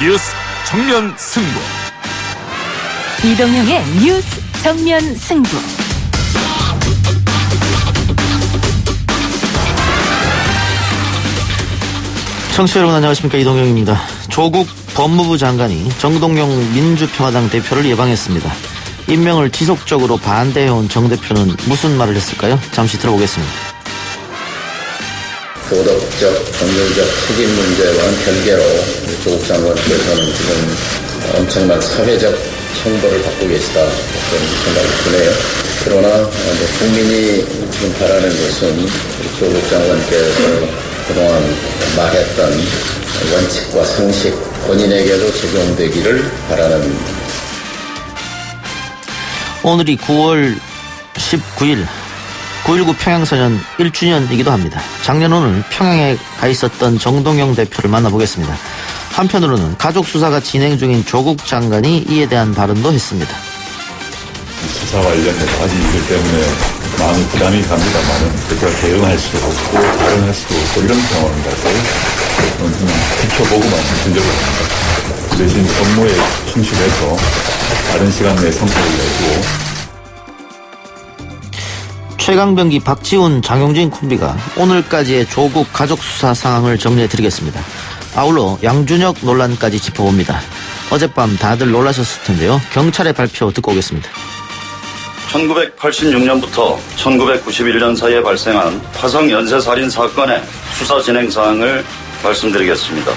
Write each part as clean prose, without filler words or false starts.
뉴스 정면 승부. 이동형의 뉴스 정면 승부. 청취자 여러분 안녕하십니까, 이동형입니다. 조국 법무부 장관이 정동영 민주평화당 대표를 예방했습니다. 임명을 지속적으로 반대해온 정 대표는 무슨 말을 했을까요? 잠시 들어보겠습니다. 도덕적, 법률적 책임 문제와는 별개로 조국 장관께서는 지금 엄청난 사회적 형벌을 받고 계시다, 그런 생각이 드네요. 그러나 국민이 지금 바라는 것은 조국 장관께서 그동안 말했던 원칙과 상식, 본인에게도 적용되기를 바라는. 오늘이 9월 19일 9.19 평양선언 1주년이기도 합니다. 작년 오늘 평양에 가 있었던 정동영 대표를 만나보겠습니다. 한편으로는 가족 수사가 진행 중인 조국 장관이 이에 대한 발언도 했습니다. 수사 관련된 가진 일들 때문에 많은 부담이 갑니다만은 그걸 대응할 수 없고 발언할 수 없고 이런 상황이라서 그냥 지켜보고만 들려고 합니다. 대신 업무에 충실해서 다른 시간 내에 성과를 내고. 최강병기 박지훈 장용진 콤비가 오늘까지의 조국 가족 수사 상황을 정리해드리겠습니다. 아울러 양준혁 논란까지 짚어봅니다. 어젯밤 다들 놀라셨을 텐데요. 경찰의 발표 듣고 오겠습니다. 1986년부터 1991년 사이에 발생한 화성 연쇄살인 사건의 수사 진행 사항을 말씀드리겠습니다.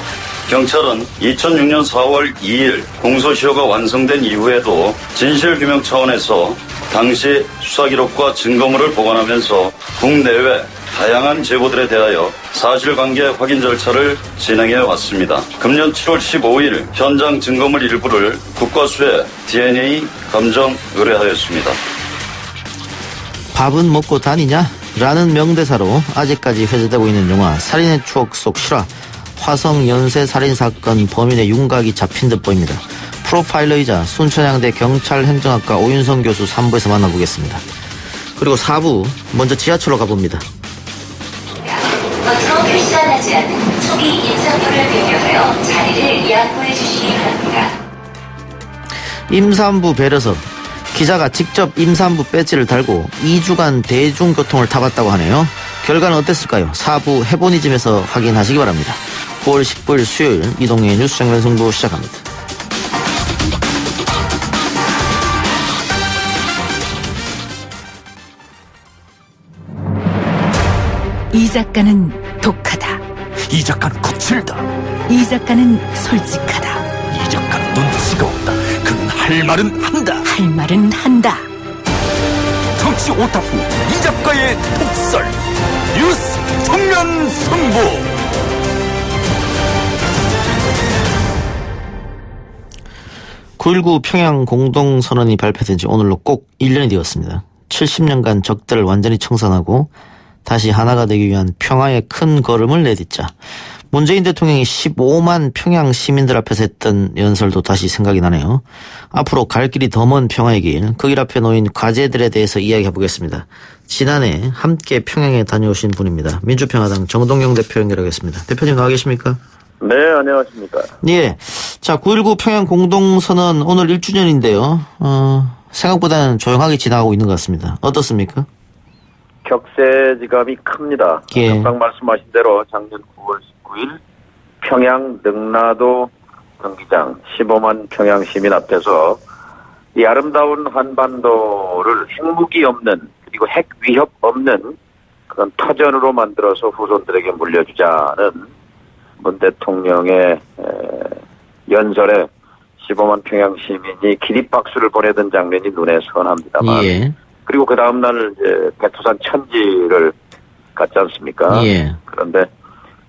경찰은 2006년 4월 2일 공소시효가 완성된 이후에도 진실규명 차원에서 당시 수사기록과 증거물을 보관하면서 국내외 다양한 제보들에 대하여 사실관계 확인 절차를 진행해 왔습니다. 금년 7월 15일 현장 증거물 일부를 국과수에 DNA 감정 의뢰하였습니다. 밥은 먹고 다니냐? 라는 명대사로 아직까지 회자되고 있는 영화 살인의 추억 속 실화 화성 연쇄 살인 사건 범인의 윤곽이 잡힌 듯 보입니다. 프로파일러이자 순천향대 경찰행정학과 오윤성 교수 3부에서 만나보겠습니다. 그리고 4부 먼저 지하철로 가봅니다. 겉으로 표시하지 않은 초기 임산부를 변경하여 자리를 양보해 주시기 바랍니다. 임산부 배려서 기자가 직접 임산부 배지를 달고 2주간 대중교통을 타봤다고 하네요. 결과는 어땠을까요? 4부 해보니즘에서 확인하시기 바랍니다. 9월 19일 수요일 이동의 뉴스 정면 승부 시작합니다. 이 작가는 독하다. 이 작가는 거칠다. 이 작가는 솔직하다. 이 작가는 눈치가 없다. 그는 할 말은 한다. 할 말은 한다. 정치 오타쿠 이 작가의 독설. 뉴스 정면 승부. 9.19 평양 공동선언이 발표된 지 오늘로 꼭 1년이 되었습니다. 70년간 적들을 완전히 청산하고 다시 하나가 되기 위한 평화의 큰 걸음을 내딛자. 문재인 대통령이 15만 평양 시민들 앞에서 했던 연설도 다시 생각이 나네요. 앞으로 갈 길이 더 먼 평화의 길, 그 길 앞에 놓인 과제들에 대해서 이야기해 보겠습니다. 지난해 함께 평양에 다녀오신 분입니다. 민주평화당 정동영 대표 연결하겠습니다. 대표님 나와 계십니까? 네, 안녕하십니까. 예. 자, 9.19 평양 공동선언 오늘 1주년인데요. 생각보다는 조용하게 지나가고 있는 것 같습니다. 어떻습니까? 격세지감이 큽니다. 예. 금방 말씀하신 대로 작년 9월 19일 평양 능라도 경기장 15만 평양 시민 앞에서 이 아름다운 한반도를 핵무기 없는 그리고 핵 위협 없는 그런 터전으로 만들어서 후손들에게 물려주자는 문 대통령의 연설에 15만 평양 시민이 기립박수를 보내던 장면이 눈에 선합니다만 예. 그리고 그 다음날 이제 백두산 천지를 갔지 않습니까? 예. 그런데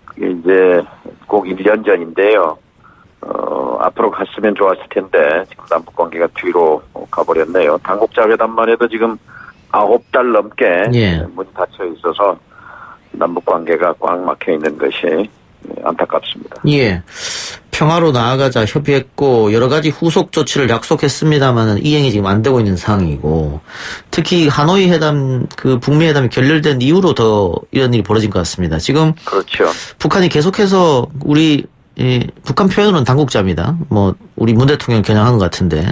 그게 이제 꼭 1년 전인데요. 앞으로 갔으면 좋았을 텐데 지금 남북 관계가 뒤로 가버렸네요. 당국자 회담만 해도 지금 9달 넘게 예. 문이 닫혀 있어서 남북 관계가 꽉 막혀 있는 것이 안타깝습니다. 예. 평화로 나아가자 협의했고 여러 가지 후속 조치를 약속했습니다만은 이행이 지금 안 되고 있는 상황이고 특히 하노이 회담 그 북미 회담이 결렬된 이후로 더 이런 일이 벌어진 것 같습니다. 지금 그렇죠. 북한이 계속해서 우리 북한 표현으로는 당국자입니다. 뭐 우리 문 대통령 겨냥한 것 같은데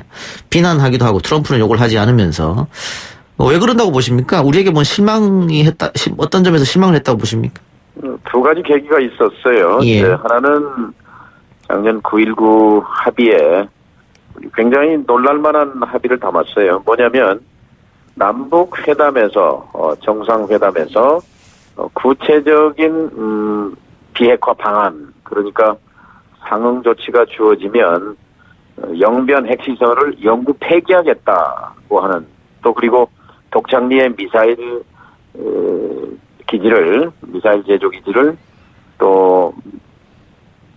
비난하기도 하고 트럼프는 욕을 하지 않으면서 왜 그런다고 보십니까? 우리에게 뭐 어떤 점에서 실망을 했다고 보십니까? 두 가지 계기가 있었어요. 예. 하나는 작년 9.19 합의에 굉장히 놀랄만한 합의를 담았어요. 뭐냐면 남북 회담에서 정상회담에서 구체적인 비핵화 방안, 그러니까 상응 조치가 주어지면 영변 핵시설을 영구 폐기하겠다고 하는, 또 그리고 독창리의 미사일 제조 기지를 또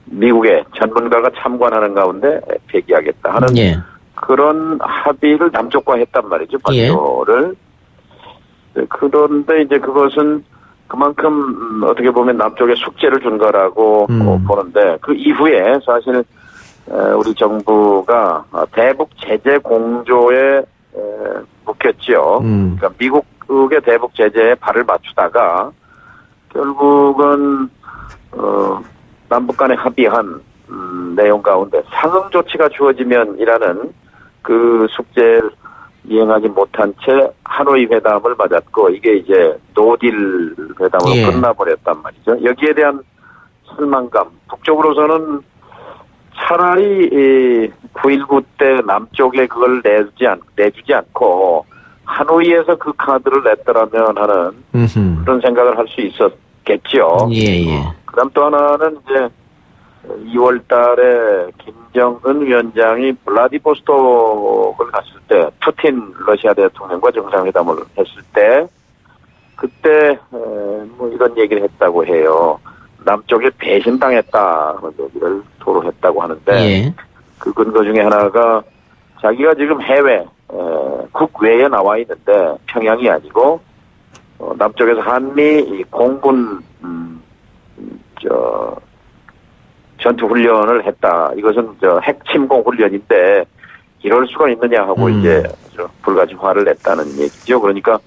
미국의 전문가가 참관하는 가운데 폐기하겠다 하는 예. 그런 합의를 남쪽과 했단 말이죠. 발표를. 네, 그런데 이제 그것은 그만큼 어떻게 보면 남쪽에 숙제를 준 거라고 보는데, 그 이후에 사실 우리 정부가 대북 제재 공조에 묶였죠. 그러니까 미국의 대북 제재에 발을 맞추다가 결국은 남북 간에 합의한 내용 가운데 상응 조치가 주어지면이라는 그 숙제를 이행하지 못한 채 하노이 회담을 맞았고, 이게 이제 노딜 회담으로 예. 끝나버렸단 말이죠. 여기에 대한 실망감, 북쪽으로서는 차라리 9.19 때 남쪽에 그걸 내주지 않고 하노이에서 그 카드를 냈더라면 하는 그런 생각을 할 수 있었겠죠. 예. 그다음 또 하나는 이제 2월 달에 김정은 위원장이 블라디보스톡을 갔을 때 푸틴 러시아 대통령과 정상회담을 했을 때 그때 뭐 이런 얘기를 했다고 해요. 남쪽에 배신당했다 그런 얘기를 토로했다고 하는데 예. 그 근거 중에 하나가 자기가 지금 해외 국외에 나와 있는데 평양이 아니고 남쪽에서 한미 공군 전투 훈련을 했다. 이것은 핵 침공 훈련인데 이럴 수가 있느냐 하고 이제 불같이 화를 냈다는 얘기죠. 그러니까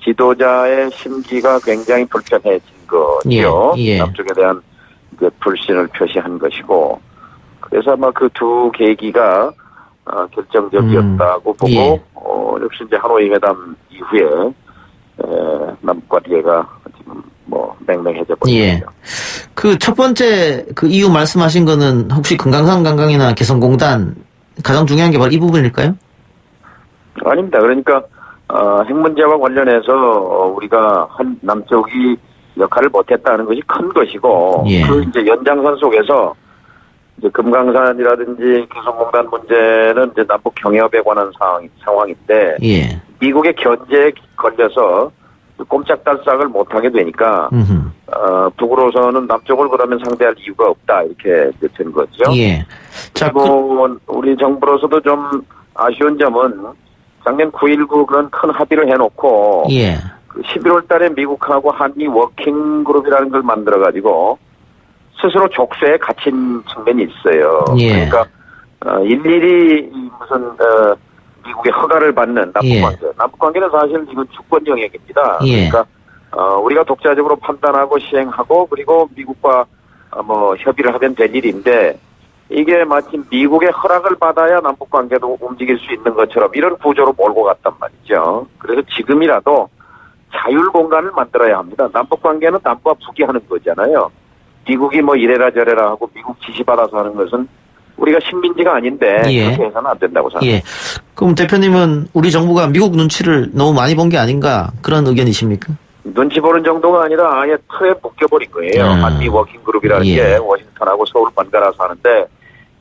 지도자의 심기가 굉장히 불편해진 거죠. 예. 남쪽에 대한 그 불신을 표시한 것이고, 그래서 아마 그 두 계기가 결정적이었다고 보고 예. 역시 이제 하노이 회담 이후에 남북 관계가 지금 뭐 맹맹해져 버린 예. 거죠. 그 첫 번째 그 이유 말씀하신 거는 혹시 금강산 관광이나 개성공단 가장 중요한 게 바로 이 부분일까요? 아닙니다. 그러니까 핵 문제와 관련해서 우리가 한 남쪽이 역할을 못했다는 것이 큰 것이고, 예. 그 이제 연장선 속에서 이제 금강산이라든지 개성공단 문제는 이제 남북 경협에 관한 상황인데 예. 미국의 견제에 걸려서 꼼짝달싹을 못하게 되니까 북으로서는 남쪽을 그러면 상대할 이유가 없다 이렇게 된 거죠. 예. 자, 그리고 우리 정부로서도 좀 아쉬운 점은 작년 9.19 그런 큰 합의를 해놓고 예. 11월 달에 미국하고 한미 워킹그룹이라는 걸 만들어가지고 스스로 족쇄에 갇힌 측면이 있어요. 예. 그러니까 일일이 무슨 미국의 허가를 받는 남북관계. 예. 남북관계는 사실 이건 주권 영역입니다. 예. 그러니까 우리가 독자적으로 판단하고 시행하고 그리고 미국과 뭐 협의를 하면 될 일인데, 이게 마치 미국의 허락을 받아야 남북관계도 움직일 수 있는 것처럼 이런 구조로 몰고 갔단 말이죠. 그래서 지금이라도 자율 공간을 만들어야 합니다. 남북관계는 남과 북이 하는 거잖아요. 미국이 뭐 이래라 저래라 하고 미국 지시받아서 하는 것은 우리가 식민지가 아닌데 예. 그렇게 해서는 안 된다고 생각합니다. 예. 그럼 대표님은 우리 정부가 미국 눈치를 너무 많이 본 게 아닌가 그런 의견이십니까? 눈치 보는 정도가 아니라 아예 틀에 묶여버린 거예요. 한미 워킹그룹이라는 예. 게 워싱턴하고 서울 번갈아서 하는데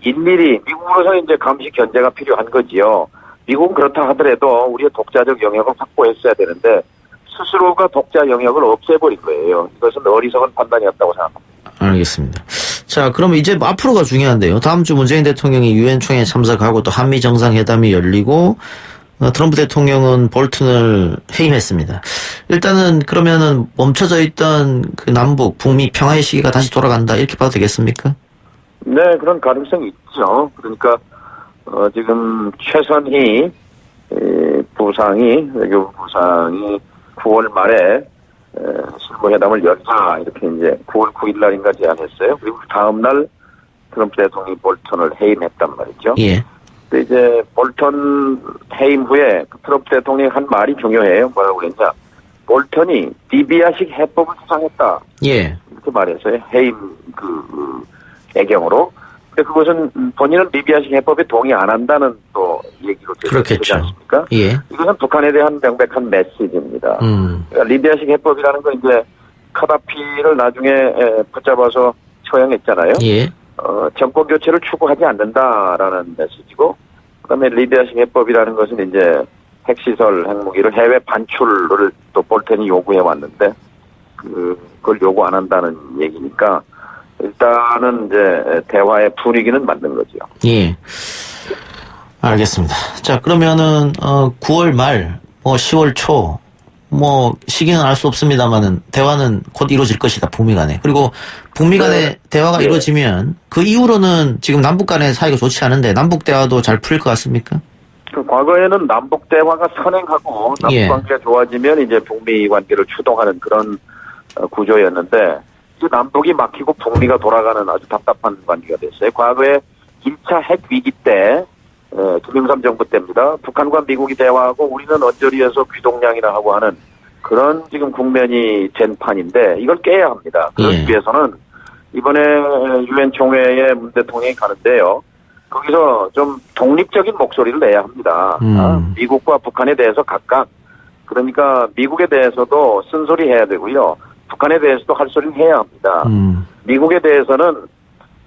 일일이 미국으로서 이제 감시 견제가 필요한 거지요. 미국은 그렇다 하더라도 우리의 독자적 영역을 확보했어야 되는데 스스로가 독자 영역을 없애버린 거예요. 이것은 어리석은 판단이었다고 생각합니다. 알겠습니다. 자, 그러면 이제 앞으로가 중요한데요. 다음 주 문재인 대통령이 유엔 총회에 참석하고 또 한미 정상회담이 열리고 트럼프 대통령은 볼튼을 해임했습니다. 일단은 그러면은 멈춰져 있던 그 남북, 북미 평화의 시기가 다시 돌아간다 이렇게 봐도 되겠습니까? 네, 그런 가능성이 있죠. 그러니까 지금 최선희 외교부 부상이 9월 말에 실무회담을 열자 이렇게 이제 9월 9일 날인가 제안했어요. 그리고 다음 날 트럼프 대통령이 볼턴을 해임했단 말이죠. 예. 근데 이제 볼턴 해임 후에 트럼프 대통령이 한 말이 중요해요. 뭐라고 그랬냐. 볼턴이 리비아식 해법을 주장했다. 예. 이렇게 말했어요. 해임 애경으로. 근데 그것은 본인은 리비아식 해법에 동의 안 한다는 또 얘기로 되지 그렇겠죠. 않습니까? 예. 이것은 북한에 대한 명백한 메시지입니다. 그러니까 리비아식 해법이라는 건 이제 카다피를 나중에 붙잡아서 처형했잖아요. 예. 정권 교체를 추구하지 않는다라는 메시지고, 그다음에 리비아식 해법이라는 것은 이제 핵시설, 핵무기를 해외 반출을 또 볼턴이 요구해 왔는데 그걸 요구 안 한다는 얘기니까 일단은 이제 대화의 분위기는 만든 거죠. 예. 알겠습니다. 자, 그러면은 9월 말, 10월 초, 시기는 알 수 없습니다만은 대화는 곧 이루어질 것이다, 북미 간에. 그리고 북미 간의 대화가 이루어지면 그 이후로는 지금 남북 간의 사이가 좋지 않은데 남북 대화도 잘 풀릴 것 같습니까? 과거에는 남북 대화가 선행하고 남북 예. 관계가 좋아지면 이제 북미 관계를 추동하는 그런 구조였는데, 이제 남북이 막히고 북미가 돌아가는 아주 답답한 관계가 됐어요. 과거에 1차 핵 위기 때, 김영삼 정부 때입니다. 북한과 미국이 대화하고 우리는 언저리에서 귀동냥이나 하고 하는 그런 지금 국면이 된 판인데 이걸 깨야 합니다. 그러기 위해서는 이번에 유엔 총회에 문 대통령이 가는데요. 거기서 좀 독립적인 목소리를 내야 합니다. 미국과 북한에 대해서 각각, 그러니까 미국에 대해서도 쓴소리 해야 되고요. 북한에 대해서도 할 소리를 해야 합니다. 미국에 대해서는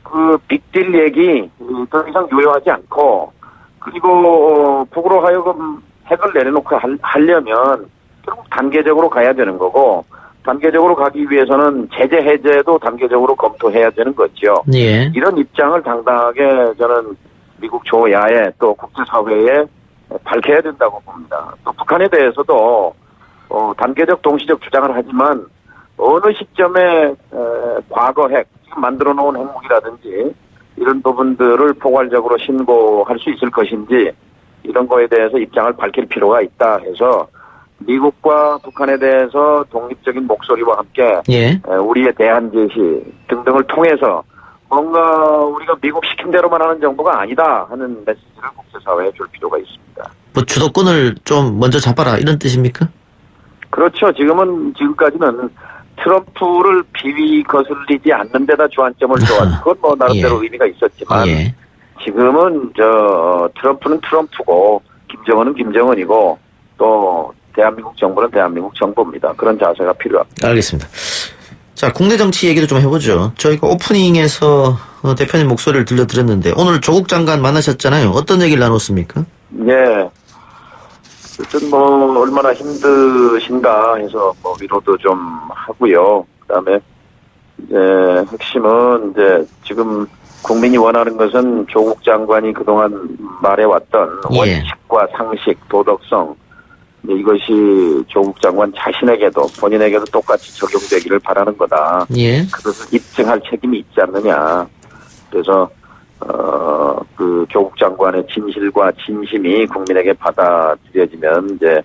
그 빅딜 얘기 더 이상 유효하지 않고, 그리고 북으로 하여금 핵을 내려놓고 하려면 결국 단계적으로 가야 되는 거고, 단계적으로 가기 위해서는 제재 해제도 단계적으로 검토해야 되는 거죠. 예. 이런 입장을 당당하게 저는 미국 조야에 또 국제사회에 밝혀야 된다고 봅니다. 또 북한에 대해서도 단계적 동시적 주장을 하지만 어느 시점에 과거 핵, 지금 만들어 놓은 핵무기라든지 이런 부분들을 포괄적으로 신고할 수 있을 것인지 이런 거에 대해서 입장을 밝힐 필요가 있다 해서 미국과 북한에 대해서 독립적인 목소리와 함께 우리의 대안 제시 등등을 통해서 뭔가 우리가 미국 시킨 대로만 하는 정부가 아니다 하는 메시지를 국제사회에 줄 필요가 있습니다. 주도권을 좀 먼저 잡아라 이런 뜻입니까? 그렇죠. 지금까지는 트럼프를 비위 거슬리지 않는 데다 주안점을 둬왔고 그건 나름대로 의미가 있었지만 지금은 트럼프는 트럼프고 김정은은 김정은이고 또 대한민국 정부는 대한민국 정부입니다. 그런 자세가 필요합니다. 알겠습니다. 자, 국내 정치 얘기도 좀 해보죠. 저희가 오프닝에서 대표님 목소리를 들려드렸는데 오늘 조국 장관 만나셨잖아요. 어떤 얘기를 나눴습니까? 예. 어쨌든 얼마나 힘드신가 해서 위로도 좀 하고요. 그다음에 이제 핵심은 이제 지금 국민이 원하는 것은 조국 장관이 그동안 말해왔던 원칙과 상식, 도덕성, 이것이 조국 장관 자신에게도 본인에게도 똑같이 적용되기를 바라는 거다. 그것을 입증할 책임이 있지 않느냐. 그래서 그 조국 장관의 진실과 진심이 국민에게 받아들여지면 이제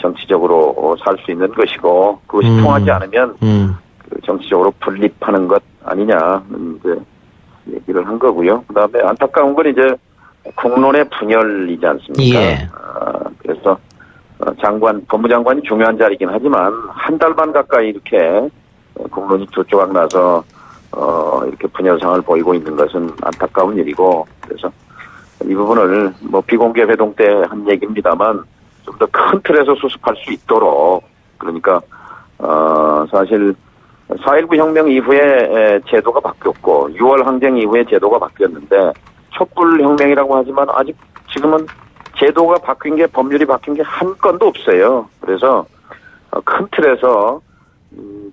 정치적으로 살 수 있는 것이고 그것이 통하지 않으면 그 정치적으로 분립하는 것 아니냐 이제 얘기를 한 거고요. 그다음에 안타까운 건 이제 국론의 분열이지 않습니까? 그래서 법무장관이 중요한 자리이긴 하지만 한 달 반 가까이 이렇게 국론이 두 조각 나서 이렇게 분열상을 보이고 있는 것은 안타까운 일이고, 그래서 이 부분을 비공개 회동 때 한 얘기입니다만 좀 더 큰 틀에서 수습할 수 있도록, 그러니까 사실 4.19 혁명 이후에 제도가 바뀌었고 6월 항쟁 이후에 제도가 바뀌었는데 촛불 혁명이라고 하지만 아직 지금은 제도가 바뀐 게, 법률이 바뀐 게 한 건도 없어요. 그래서 큰 틀에서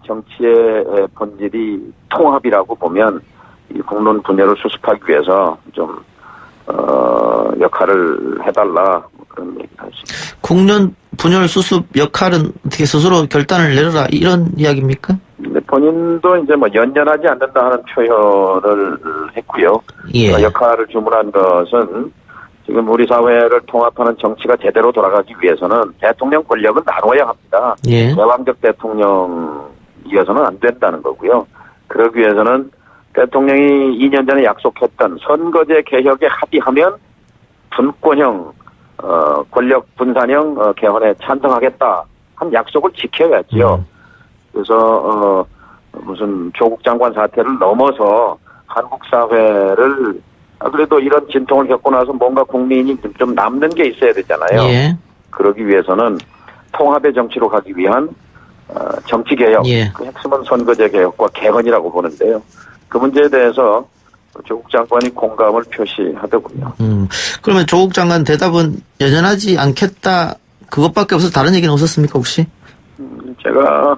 정치의 본질이 통합이라고 보면 이 국론 분열을 수습하기 위해서 좀 역할을 해달라, 그런 얘기를 할 수 있습니다. 국론 분열 수습 역할은 어떻게 스스로 결단을 내려라 이런 이야기입니까? 네, 본인도 이제 연연하지 않는다 하는 표현을 했고요. 역할을 주문한 것은 지금 우리 사회를 통합하는 정치가 제대로 돌아가기 위해서는 대통령 권력은 나눠야 합니다. 제왕적 대통령이어서는 안 된다는 거고요. 그러기 위해서는 대통령이 2년 전에 약속했던 선거제 개혁에 합의하면 분권형 권력 분산형 개헌에 찬성하겠다 한 약속을 지켜야지요. 그래서 무슨 조국 장관 사태를 넘어서 한국 사회를 그래도 이런 진통을 겪고 나서 뭔가 국민이 좀 남는 게 있어야 되잖아요. 예. 그러기 위해서는 통합의 정치로 가기 위한 정치 개혁, 예. 그 핵심은 선거제 개혁과 개헌이라고 보는데요. 그 문제에 대해서 조국 장관이 공감을 표시하더군요. 그러면 조국 장관 대답은 여전하지 않겠다 그것밖에 없어서 다른 얘기는 없었습니까 혹시? 제가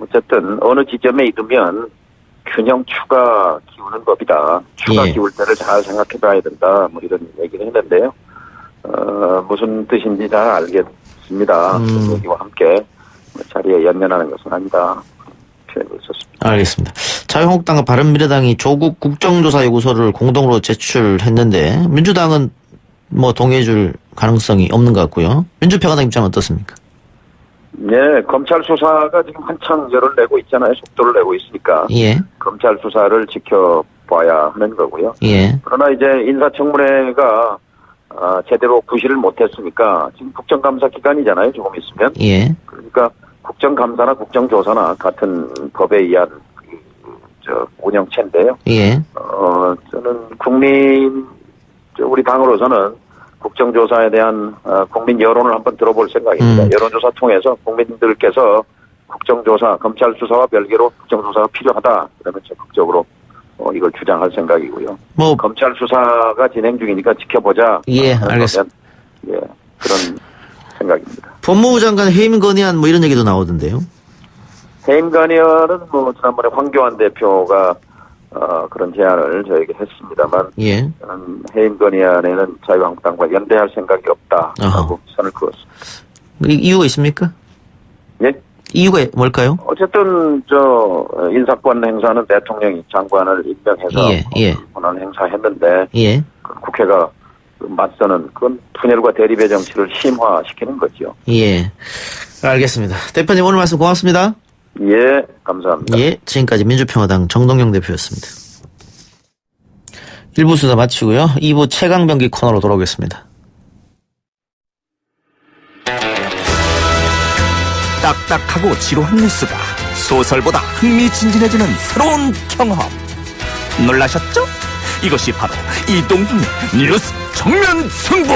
어쨌든 어느 지점에 이르면 균형 추가 기우는 법이다. 추가 예. 기울 때를 잘 생각해 봐야 된다. 뭐 이런 얘기를 했는데요. 무슨 뜻인지 잘 알겠습니다. 그 얘기와 함께 자리에 연연하는 것은 아니다. 표현이 있었습니다. 알겠습니다. 자유한국당과 바른미래당이 조국 국정조사 요구서를 공동으로 제출했는데 민주당은 뭐 동의해줄 가능성이 없는 것 같고요. 민주평화당 입장은 어떻습니까? 네, 검찰 수사가 지금 한창 열을 내고 있잖아요. 속도를 내고 있으니까. 예. 검찰 수사를 지켜봐야 하는 거고요. 예. 그러나 이제 인사청문회가 제대로 구실을 못했으니까 지금 국정감사 기간이잖아요. 조금 있으면. 예. 그러니까 국정감사나 국정조사나 같은 법에 의한 운영체인데요. 예. 저는 우리 당으로서는 국정조사에 대한 국민 여론을 한번 들어볼 생각입니다. 여론조사 통해서 국민들께서 국정조사, 검찰 수사와 별개로 국정조사가 필요하다. 그러면 적극적으로 이걸 주장할 생각이고요. 뭐 검찰 수사가 진행 중이니까 지켜보자. 예, 알겠습니다. 예, 그런 생각입니다. 법무부 장관 해임 건의안 뭐 이런 얘기도 나오던데요. 해임 건의안은 뭐 지난번에 황교안 대표가 그런 제안을 저에게 했습니다만 예. 저는 해임 건의안에는 자유한국당과 연대할 생각이 없다라고 선을 그었습니다. 이유가 있습니까? 예? 이유가 뭘까요? 어쨌든 인사권 행사는 대통령이 장관을 임명해서 예. 권한 행사했는데 예. 국회가 맞서는 그건 분열과 대립의 정치를 심화시키는 거죠. 예. 알겠습니다. 대표님 오늘 말씀 고맙습니다. 예, 감사합니다. 예, 지금까지 민주평화당 정동영 대표였습니다. 1부 수사 마치고요. 2부 최강병기 코너로 돌아오겠습니다. 딱딱하고 지루한 뉴스가 소설보다 흥미진진해지는 새로운 경험. 놀라셨죠? 이것이 바로 이동준의 뉴스 정면 승부.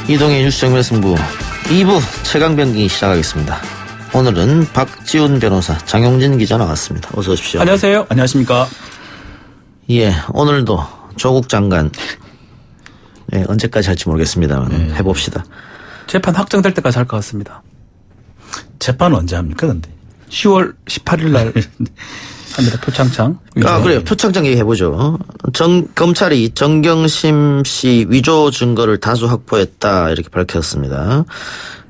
이동의 뉴스 정면 승부 2부 최강병기 시작하겠습니다. 오늘은 박지훈 변호사, 장용진 기자 나왔습니다. 어서 오십시오. 안녕하세요. 안녕하십니까. 예, 오늘도 조국 장관 언제까지 할지 모르겠습니다만 해봅시다. 재판 확정될 때까지 할 것 같습니다. 재판 언제 합니까 근데? 10월 18일 날 합니다. 표창장. 그래요. 표창장 얘기해보죠. 검찰이 정경심 씨 위조 증거를 다수 확보했다 이렇게 밝혔습니다.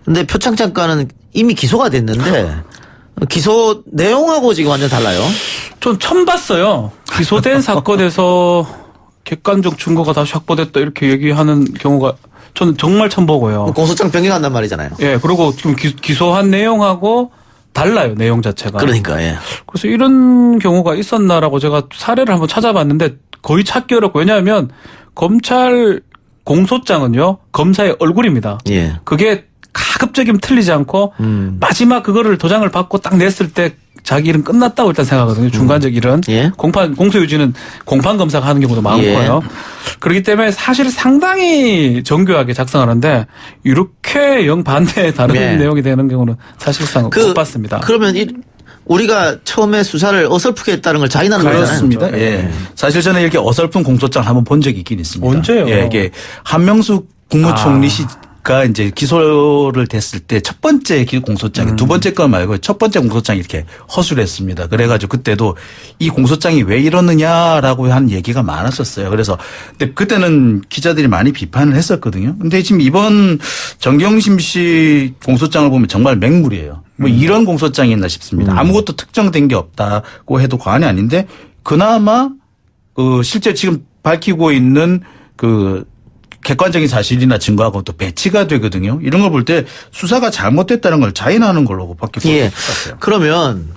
근데 표창장 건은 이미 기소가 됐는데 기소 내용하고 지금 완전 달라요. 전 처음 봤어요. 기소된 사건에서 객관적 증거가 다시 확보됐다 이렇게 얘기하는 경우가 저는 정말 처음 보고요. 공소장 변경한단 말이잖아요. 예, 그리고 지금 기소한 내용하고 달라요, 내용 자체가. 그러니까, 예. 그래서 이런 경우가 있었나라고 제가 사례를 한번 찾아봤는데 거의 찾기 어렵고, 왜냐하면 검찰 공소장은요, 검사의 얼굴입니다. 예. 그게 가급적이면 틀리지 않고, 마지막 그거를 도장을 받고 딱 냈을 때 자기 일은 끝났다고 일단 생각하거든요. 중간적 일은. 예. 공소유지는 공판검사가 하는 경우도 많고요. 예. 그렇기 때문에 사실 상당히 정교하게 작성하는데 이렇게 영반대의 다른 예. 내용이 되는 경우는 사실상 못 봤습니다. 그러면 우리가 처음에 수사를 어설프게 했다는 걸 자인하는 거잖아요. 그렇습니다. 예. 사실 저는 이렇게 어설픈 공소장을 한번 본 적이 있긴 있습니다. 언제요? 예, 이게 한명숙 국무총리 시 가 이제 기소를 됐을 때 첫 번째 공소장이 두 번째 거 말고 첫 번째 공소장이 이렇게 허술했습니다. 그래가지고 그때도 이 공소장이 왜 이러느냐라고 한 얘기가 많았었어요. 그래서 근데 그때는 기자들이 많이 비판을 했었거든요. 근데 지금 이번 정경심 씨 공소장을 보면 정말 맹물이에요. 뭐 이런 공소장이 있나 싶습니다. 아무것도 특정된 게 없다고 해도 과언이 아닌데 그나마 실제 지금 밝히고 있는 객관적인 사실이나 증거하고 또 배치가 되거든요. 이런 걸 볼 때 수사가 잘못됐다는 걸 자인하는 걸로 밖에 볼 수 없을 것 같아요. 그러면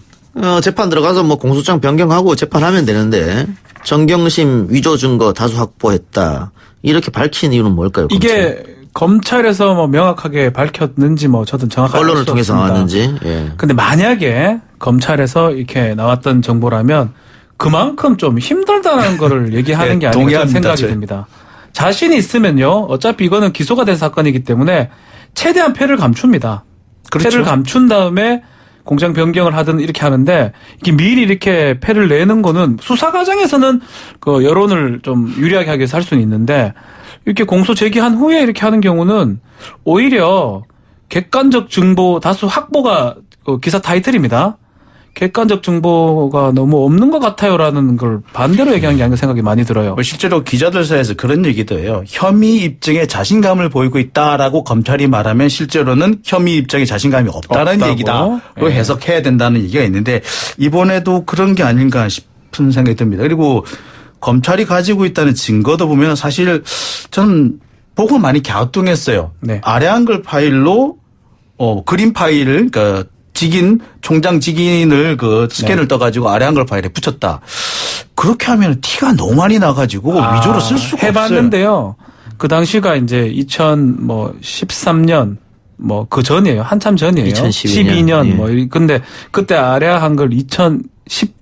재판 들어가서 뭐 공소장 변경하고 재판하면 되는데 정경심 위조 증거 다수 확보했다. 이렇게 밝힌 이유는 뭘까요? 이게 검찰에서 뭐 명확하게 밝혔는지 뭐 저도 정확하게 언론을 통해서 나왔는지. 예. 근데 만약에 검찰에서 이렇게 나왔던 정보라면 그만큼 좀 힘들다는 거를 얘기하는 게 아닌가 저는 생각이 듭니다. 자신이 있으면요. 어차피 이거는 기소가 된 사건이기 때문에 최대한 패를 감춥니다. 그렇죠. 패를 감춘 다음에 공장 변경을 하든 이렇게 하는데 이게 미리 이렇게 패를 내는 거는 수사 과정에서는 그 여론을 좀 유리하게 하기 위해서 할 수는 있는데 이렇게 공소 제기한 후에 이렇게 하는 경우는 오히려 객관적 정보 다수 확보가 기사 타이틀입니다. 객관적 정보가 너무 없는 것 같아요라는 걸 반대로 얘기하는 게 아닌가 생각이 많이 들어요. 실제로 기자들 사이에서 그런 얘기도 해요. 혐의 입증에 자신감을 보이고 있다라고 검찰이 말하면 실제로는 혐의 입증에 자신감이 없다는 얘기다로 해석해야 된다는 얘기가 있는데 이번에도 그런 게 아닌가 싶은 생각이 듭니다. 그리고 검찰이 가지고 있다는 증거도 보면 사실 저는 보고 많이 갸우뚱했어요. 네. 아래 한글 파일로 그림 파일을 그러니까 총장 직인을 스캔을 떠가지고 아래 한글 파일에 붙였다. 그렇게 하면 티가 너무 많이 나가지고 위조로 쓸 수가 해봤는데요. 없어요. 그 당시가 이제 2013년 그 전이에요. 한참 전이에요. 2012년 근데 그때 아래 한글 2010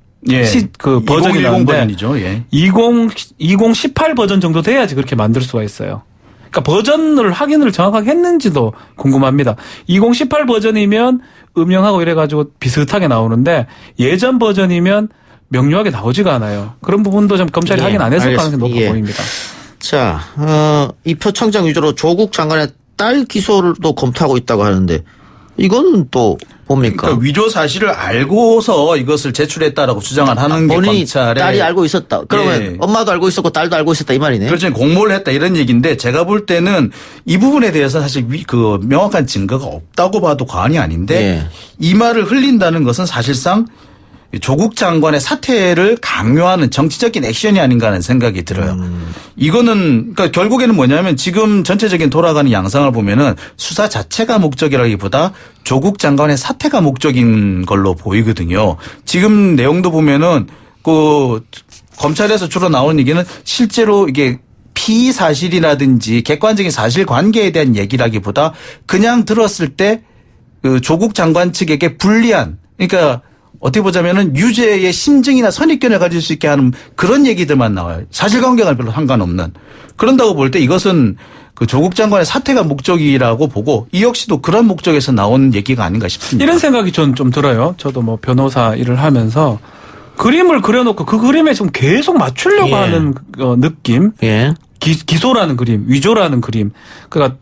그 버전이 나왔는데 버전이죠. 예. 2018 버전 정도 돼야지 그렇게 만들 수가 있어요. 그러니까 버전을 확인을 정확하게 했는지도 궁금합니다. 2018 버전이면 음영하고 이래가지고 비슷하게 나오는데 예전 버전이면 명료하게 나오지가 않아요. 그런 부분도 좀 검찰이 확인 안 했을 가능성이 높아 보입니다. 자, 이 표창장 위조로 조국 장관의 딸 기소도 검토하고 있다고 하는데 이거는 또 뭡니까? 그러니까 위조 사실을 알고서 이것을 제출했다라고 주장을 하는 게 본인이 검찰의 딸이 알고 있었다. 그러면 엄마도 알고 있었고 딸도 알고 있었다 이 말이네. 그렇죠. 공모를 했다 이런 얘기인데 제가 볼 때는 이 부분에 대해서 사실 명확한 증거가 없다고 봐도 과언이 아닌데 이 말을 흘린다는 것은 사실상 조국 장관의 사퇴를 강요하는 정치적인 액션이 아닌가 하는 생각이 들어요. 이거는 그러니까 결국에는 뭐냐면 지금 전체적인 돌아가는 양상을 보면은 수사 자체가 목적이라기보다 조국 장관의 사퇴가 목적인 걸로 보이거든요. 지금 내용도 보면은 검찰에서 주로 나오는 얘기는 실제로 이게 피의 사실이라든지 객관적인 사실관계에 대한 얘기라기보다 그냥 들었을 때 조국 장관 측에게 불리한 그러니까 어떻게 보자면은 유죄의 심증이나 선입견을 가질 수 있게 하는 그런 얘기들만 나와요. 사실관계가 별로 상관없는. 그런다고 볼 때 이것은 조국 장관의 사퇴가 목적이라고 보고 이 역시도 그런 목적에서 나온 얘기가 아닌가 싶습니다. 이런 생각이 좀 들어요. 저도 변호사 일을 하면서 그림을 그려놓고 그 그림에 좀 계속 맞추려고 하는 느낌. 기소라는 그림, 위조라는 그림. 그러니까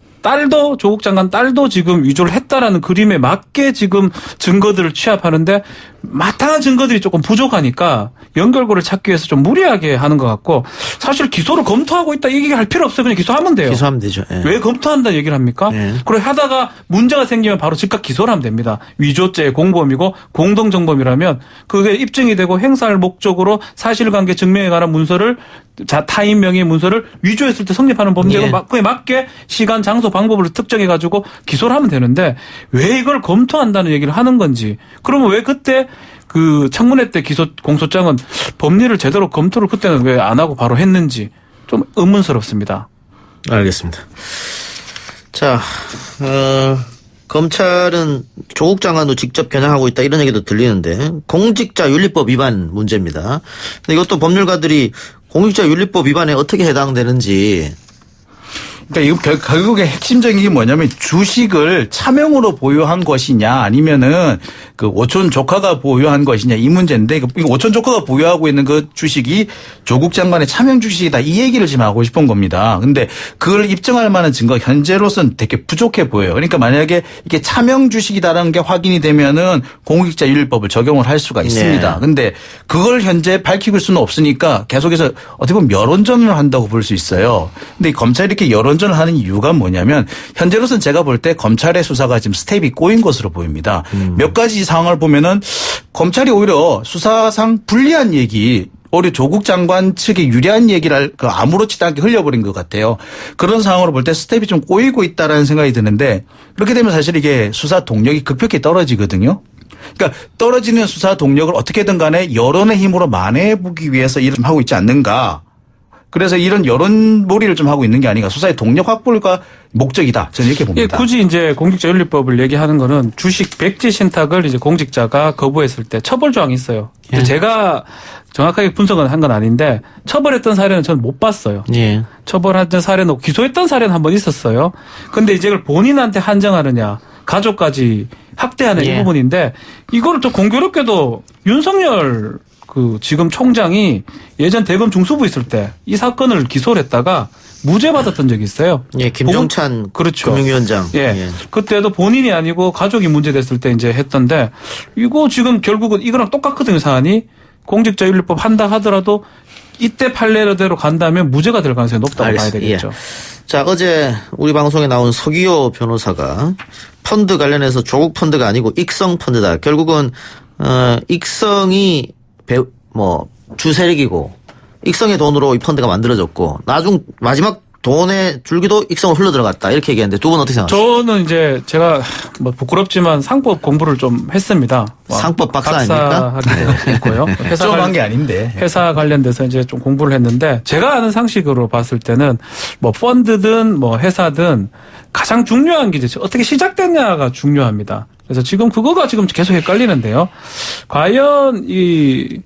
조국 장관 딸도 지금 위조를 했다라는 그림에 맞게 지금 증거들을 취합하는데 마땅한 증거들이 조금 부족하니까 연결고를 찾기 위해서 좀 무리하게 하는 것 같고 사실 기소를 검토하고 있다 얘기할 필요 없어요. 그냥 기소하면 돼요. 기소하면 되죠. 왜 검토한다 얘기를 합니까? 그리고 하다가 문제가 생기면 바로 즉각 기소를 하면 됩니다. 위조죄 공범이고 공동정범이라면 그게 입증이 되고 행사할 목적으로 사실관계 증명에 관한 문서를 타인 명의 문서를 위조했을 때 성립하는 범죄가 그에 맞게 시간, 장소, 방법을 특정해가지고 기소를 하면 되는데 왜 이걸 검토한다는 얘기를 하는 건지 그러면 왜 그때 청문회 때 공소장은 법리를 제대로 검토를 그때는 왜 안 하고 바로 했는지 좀 의문스럽습니다. 알겠습니다. 자, 검찰은 조국 장관도 직접 겨냥하고 있다 이런 얘기도 들리는데 공직자윤리법 위반 문제입니다. 근데 이것도 법률가들이 공직자윤리법 위반에 어떻게 해당되는지 그러니까 이거 결국에 핵심적인 게 뭐냐면 주식을 차명으로 보유한 것이냐 아니면은 그 오촌 조카가 보유한 것이냐 이 문제인데 이거 오촌 조카가 보유하고 있는 그 주식이 조국 장관의 차명 주식이다 이 얘기를 지금 하고 싶은 겁니다. 근데 그걸 입증할 만한 증거가 현재로서는 되게 부족해 보여요. 그러니까 만약에 이게 차명 주식이다라는 게 확인이 되면은 공직자윤리법을 적용을 할 수가 있습니다. 근데 그걸 현재 밝힐 수는 없으니까 계속해서 어떻게 보면 여론전을 한다고 볼 수 있어요. 근데 검찰이 이렇게 여론전을 하는 이유가 뭐냐면 현재로서는 제가 볼 때 검찰의 수사가 지금 스텝이 꼬인 것으로 보입니다. 몇 가지 상황을 보면은 검찰이 오히려 수사상 불리한 얘기 오히려 조국 장관 측에 유리한 얘기를 아무렇지도 않게 흘려버린 것 같아요. 그런 상황으로 볼 때 스텝이 좀 꼬이고 있다라는 생각이 드는데 그렇게 되면 사실 이게 수사 동력이 급격히 떨어지거든요. 그러니까 떨어지는 수사 동력을 어떻게든 간에 여론의 힘으로 만회해보기 위해서 일을 좀 하고 있지 않는가. 그래서 이런 여론몰이를 좀 하고 있는 게 아닌가. 수사의 동력 확보가 목적이다. 저는 이렇게 봅니다. 예, 굳이 이제 공직자윤리법을 얘기하는 거는 주식 백지 신탁을 이제 공직자가 거부했을 때 처벌 조항이 있어요. 예. 제가 정확하게 분석은 한 건 아닌데 처벌했던 사례는 저는 못 봤어요. 예. 처벌했던 사례는 기소했던 사례는 한번 있었어요. 근데 이제 이걸 본인한테 한정하느냐. 가족까지 학대하는 이 부분인데 이거를 좀 공교롭게도 윤석열 그 지금 총장이 예전 대검 중수부 있을 때 이 사건을 기소를 했다가 무죄 받았던 적이 있어요. 예, 김종찬 그렇죠. 금융위원장. 예. 그때도 본인이 아니고 가족이 문제됐을 때 이제 했던데 이거 지금 결국은 이거랑 똑같거든요, 사안이. 공직자윤리법 한다 하더라도 이때 판례대로 간다면 무죄가 될 가능성이 높다고 알겠습니다. 봐야 되겠죠. 예. 자, 어제 우리 방송에 나온 서기호 변호사가 펀드 관련해서 조국 펀드가 아니고 익성 펀드다. 결국은 익성이 주세력이고 익성의 돈으로 이 펀드가 만들어졌고 마지막 돈의 줄기도 익성으로 흘러들어갔다 이렇게 얘기했는데 두 분 어떻게 생각하세요? 저는 이제 제가 뭐 부끄럽지만 상법 공부를 좀 했습니다. 상법 박사 아닙니까? 했고요. 좀 한 게 아닌데. 회사 관련돼서 이제 좀 공부를 했는데 제가 아는 상식으로 봤을 때는 뭐 펀드든 뭐 회사든 가장 중요한 게 이제 어떻게 시작됐냐가 중요합니다. 그래서 지금 그거가 지금 계속 헷갈리는데요. 과연 이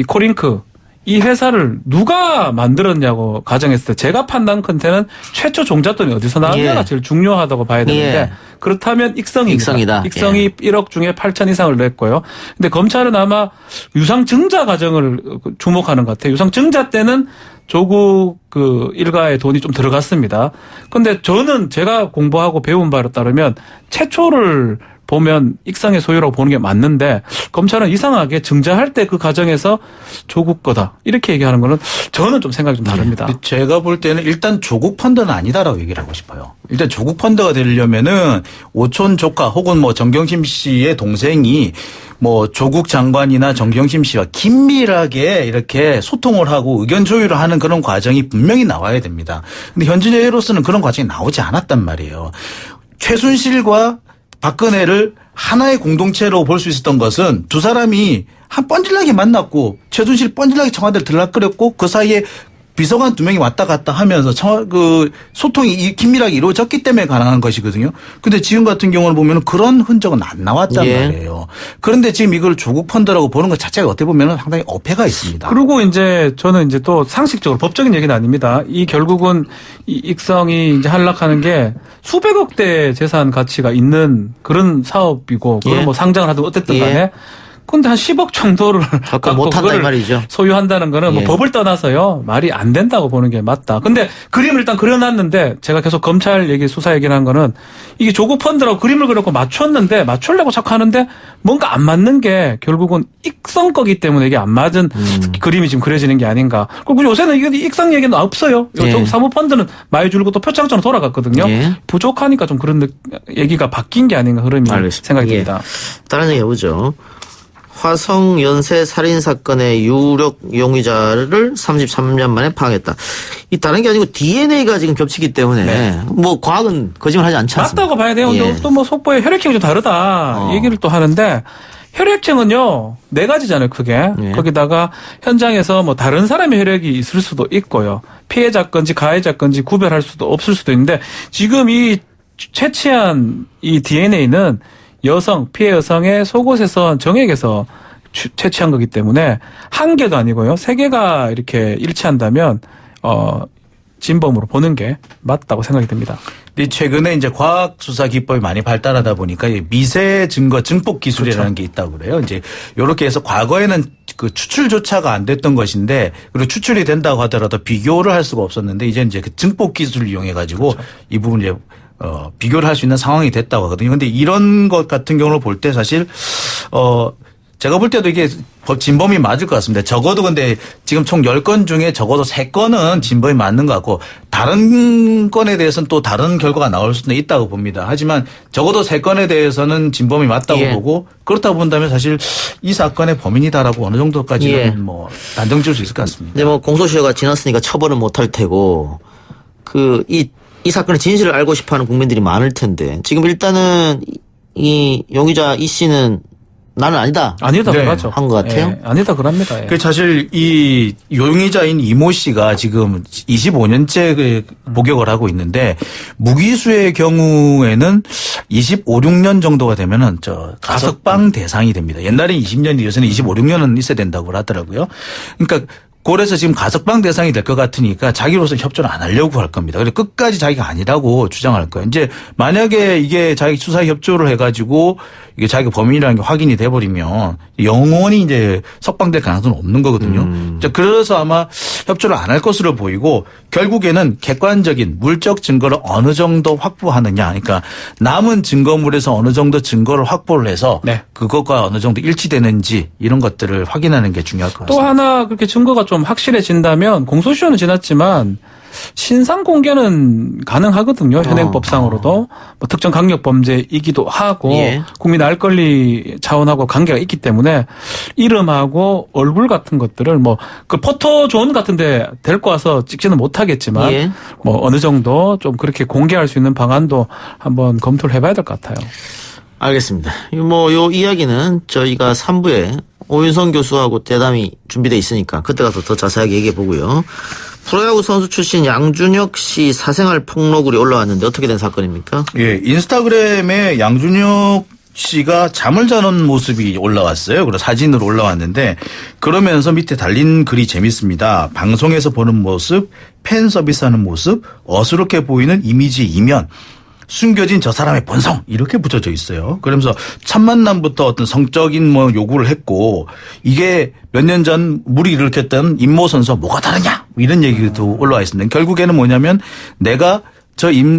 코링크 이 회사를 누가 만들었냐고 가정했을 때 제가 판단컨대는 최초 종잣돈이 어디서 나왔냐가 제일 중요하다고 봐야 되는데 그렇다면 익성이다. 익성이 1억 중에 8천 이상을 냈고요. 근데 검찰은 아마 유상증자 과정을 주목하는 것 같아요. 유상증자 때는 조국 그 일가의 돈이 좀 들어갔습니다. 근데 저는 제가 공부하고 배운 바에 따르면 최초를 보면 익성의 소유라고 보는 게 맞는데 검찰은 이상하게 증자할 때 그 과정에서 조국 거다 이렇게 얘기하는 거는 저는 좀 생각이 좀 다릅니다. 제가 볼 때는 일단 조국 펀드는 아니다라고 얘기를 하고 싶어요. 일단 조국 펀드가 되려면은 오촌 조카 혹은 뭐 정경심 씨의 동생이 뭐 조국 장관이나 정경심 씨와 긴밀하게 이렇게 소통을 하고 의견 조율을 하는 그런 과정이 분명히 나와야 됩니다. 근데 현재로서는 그런 과정이 나오지 않았단 말이에요. 최순실과 박근혜를 하나의 공동체로 볼 수 있었던 것은 두 사람이 한 뻔질나게 만났고 최순실 뻔질나게 청와대를 들락거렸고 그 사이에 비서관 2명이 왔다 갔다 하면서 그 소통이 긴밀하게 이루어졌기 때문에 가능한 것이거든요. 근데 지금 같은 경우는 보면 그런 흔적은 안 나왔단 말이에요. 그런데 지금 이걸 조국 펀드라고 보는 것 자체가 어떻게 보면 상당히 어폐가 있습니다. 그리고 이제 저는 이제 또 상식적으로 법적인 얘기는 아닙니다. 이 결국은 이 익성이 이제 한락하는 게 수백억대 재산 가치가 있는 그런 사업이고 그런 뭐 상장을 하든 어쨌든 간에 근데 한 10억 정도를 갖고 못한다 이 말이죠. 소유한다는 거는 뭐 법을 떠나서요 말이 안 된다고 보는 게 맞다. 근데 그림을 일단 그려놨는데 제가 계속 검찰 얘기 수사 얘기를 한 거는 이게 조국 펀드라고 그림을 그려고 맞췄는데 맞추려고 자꾸 하는데 뭔가 안 맞는 게 결국은 익성 거기 때문에 이게 안 맞은 그림이 지금 그려지는 게 아닌가. 그리고 요새는 이게 익성 얘기는 없어요. 조국 사모펀드는 많이 줄고 또 표창장으로 돌아갔거든요. 부족하니까 좀 그런 얘기가 바뀐 게 아닌가 흐름이 생각이 듭니다. 다른 얘기 해보죠. 화성 연쇄 살인 사건의 유력 용의자를 33년 만에 파악했다. 이 다른 게 아니고 DNA가 지금 겹치기 때문에 뭐 과학은 거짓말하지 않지 않습니까? 맞다고 봐야 돼요. 또 뭐 속보에 혈액형이 좀 다르다 얘기를 또 하는데 혈액형은요 4가지잖아요 크게. 거기다가 현장에서 뭐 다른 사람의 혈액이 있을 수도 있고요. 피해자 건지 가해자 건지 구별할 수도 없을 수도 있는데 지금 이 채취한 이 DNA는 피해 여성의 속옷에서 정액에서 채취한 거기 때문에 한 개도 아니고요. 3개가 이렇게 일치한다면, 진범으로 보는 게 맞다고 생각이 듭니다. 최근에 이제 과학 수사 기법이 많이 발달하다 보니까 미세 증거 증폭 기술이라는 게 있다고 그래요. 이제 이렇게 해서 과거에는 그 추출조차가 안 됐던 것인데 그리고 추출이 된다고 하더라도 비교를 할 수가 없었는데 이제 그 증폭 기술을 이용해 가지고 이 부분 이제 비교를 할 수 있는 상황이 됐다고 하거든요. 근데 이런 것 같은 경우를 볼 때 사실 제가 볼 때도 이게 진범이 맞을 것 같습니다. 적어도 근데 지금 총 10건 중에 적어도 3건은 진범이 맞는 것 같고 다른 건에 대해서는 또 다른 결과가 나올 수는 있다고 봅니다. 하지만 적어도 3건에 대해서는 진범이 맞다고 예. 보고 그렇다고 본다면 사실 이 사건의 범인이다라고 어느 정도까지는 예. 뭐 단정 지을 수 있을 것 같습니다. 근데 뭐 공소시효가 지났으니까 처벌은 못할 테고 이 사건의 진실을 알고 싶어하는 국민들이 많을 텐데 지금 일단은 이 용의자 이 씨는 나는 아니다. 아니다 네. 그러죠. 한 것 같아요. 예, 아니다 그럽니다. 예. 그 사실 이 용의자인 이모 씨가 지금 25년째 그 복역을 하고 있는데 무기수의 경우에는 25, 6년 정도가 되면은 가석방 대상이 됩니다. 옛날에 20년이 요새는 25, 6년은 있어야 된다고 하더라고요. 그러니까 그래서 지금 가석방 대상이 될 것 같으니까 자기로서 협조를 안 하려고 할 겁니다. 그래서 끝까지 자기가 아니라고 주장할 거예요. 이제 만약에 이게 자기 수사에 협조를 해가지고 이게 자기가 범인이라는 게 확인이 돼버리면 영원히 이제 석방될 가능성은 없는 거거든요. 그래서 아마 협조를 안 할 것으로 보이고 결국에는 객관적인 물적 증거를 어느 정도 확보하느냐. 그러니까 남은 증거물에서 어느 정도 증거를 확보를 해서 네. 그것과 어느 정도 일치되는지 이런 것들을 확인하는 게 중요할 것 또 같습니다. 하나 그렇게 증거가 좀 확실해진다면 공소시효는 지났지만 신상 공개는 가능하거든요. 현행법상으로도 뭐 특정 강력 범죄이기도 하고 예. 국민 알 권리 차원하고 관계가 있기 때문에 이름하고 얼굴 같은 것들을 뭐 그 포토존 같은데 데리고 와서 찍지는 못하겠지만 예. 뭐 어느 정도 좀 그렇게 공개할 수 있는 방안도 한번 검토를 해봐야 될 것 같아요. 알겠습니다. 요 이야기는 저희가 3부에 오윤성 교수하고 대담이 준비돼 있으니까 그때 가서 더 자세하게 얘기해 보고요. 프로야구 선수 출신 양준혁 씨 사생활 폭로글이 올라왔는데 어떻게 된 사건입니까? 예, 인스타그램에 양준혁 씨가 잠을 자는 모습이 올라왔어요. 그래서 사진으로 올라왔는데 그러면서 밑에 달린 글이 재밌습니다. 방송에서 보는 모습, 팬 서비스하는 모습, 어수룩해 보이는 이미지 이면, 숨겨진 저 사람의 본성 이렇게 붙여져 있어요. 그러면서 첫 만남부터 어떤 성적인 뭐 요구를 했고 이게 몇 년 전 물이 일으켰던 임모 선수와 뭐가 다르냐 이런 얘기도 올라와 있습니다. 결국에는 뭐냐면 내가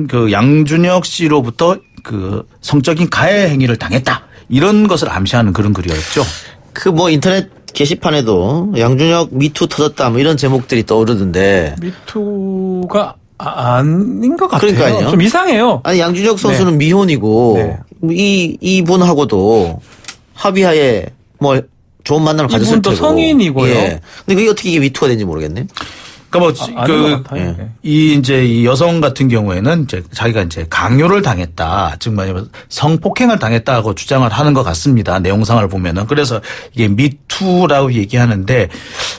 그 양준혁 씨로부터 그 성적인 가해 행위를 당했다 이런 것을 암시하는 그런 글이었죠. 그 뭐 인터넷 게시판에도 양준혁 미투 터졌다 뭐 이런 제목들이 떠오르던데 미투가 아닌 것 같아요. 그러니까요. 좀 이상해요. 아니 양준혁 선수는 미혼이고 이분하고도 합의하에 뭐 좋은 만남을 가졌을 테고. 이분도 성인이고요. 예. 근데 그게 어떻게 이게 미투가 된지 모르겠네. 그러니까 이 여성 같은 경우에는 이제 자기가 이제 강요를 당했다, 즉 뭐냐면 성폭행을 당했다고 주장을 하는 것 같습니다. 내용상을 보면은. 그래서 이게 미투라고 얘기하는데,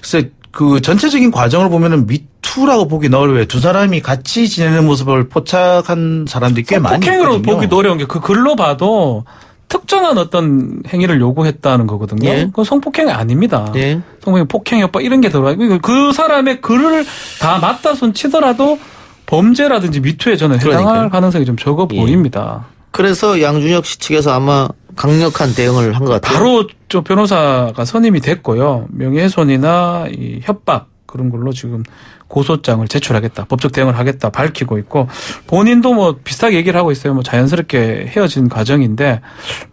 그래서 그 전체적인 과정을 보면은 미투라고 보기 어려워요. 두 사람이 같이 지내는 모습을 포착한 사람들이 꽤 많이 있거든요. 성폭행으로 보기도 어려운 게 그 글로 봐도 특정한 어떤 행위를 요구했다는 거거든요. 예. 그건 성폭행이 아닙니다. 예. 성폭행, 폭행협박 이런 게 들어가고 그 사람의 글을 다 맞다 손 치더라도 범죄라든지 미투에 저는 해당할 그러니까요. 가능성이 좀 적어 보입니다. 그래서 양준혁 씨 측에서 아마 강력한 대응을 한 것 같아요. 바로 저 변호사가 선임이 됐고요. 명예훼손이나 이 협박 그런 걸로 지금 고소장을 제출하겠다, 법적 대응을 하겠다 밝히고 있고 본인도 뭐 비슷하게 얘기를 하고 있어요. 뭐 자연스럽게 헤어진 과정인데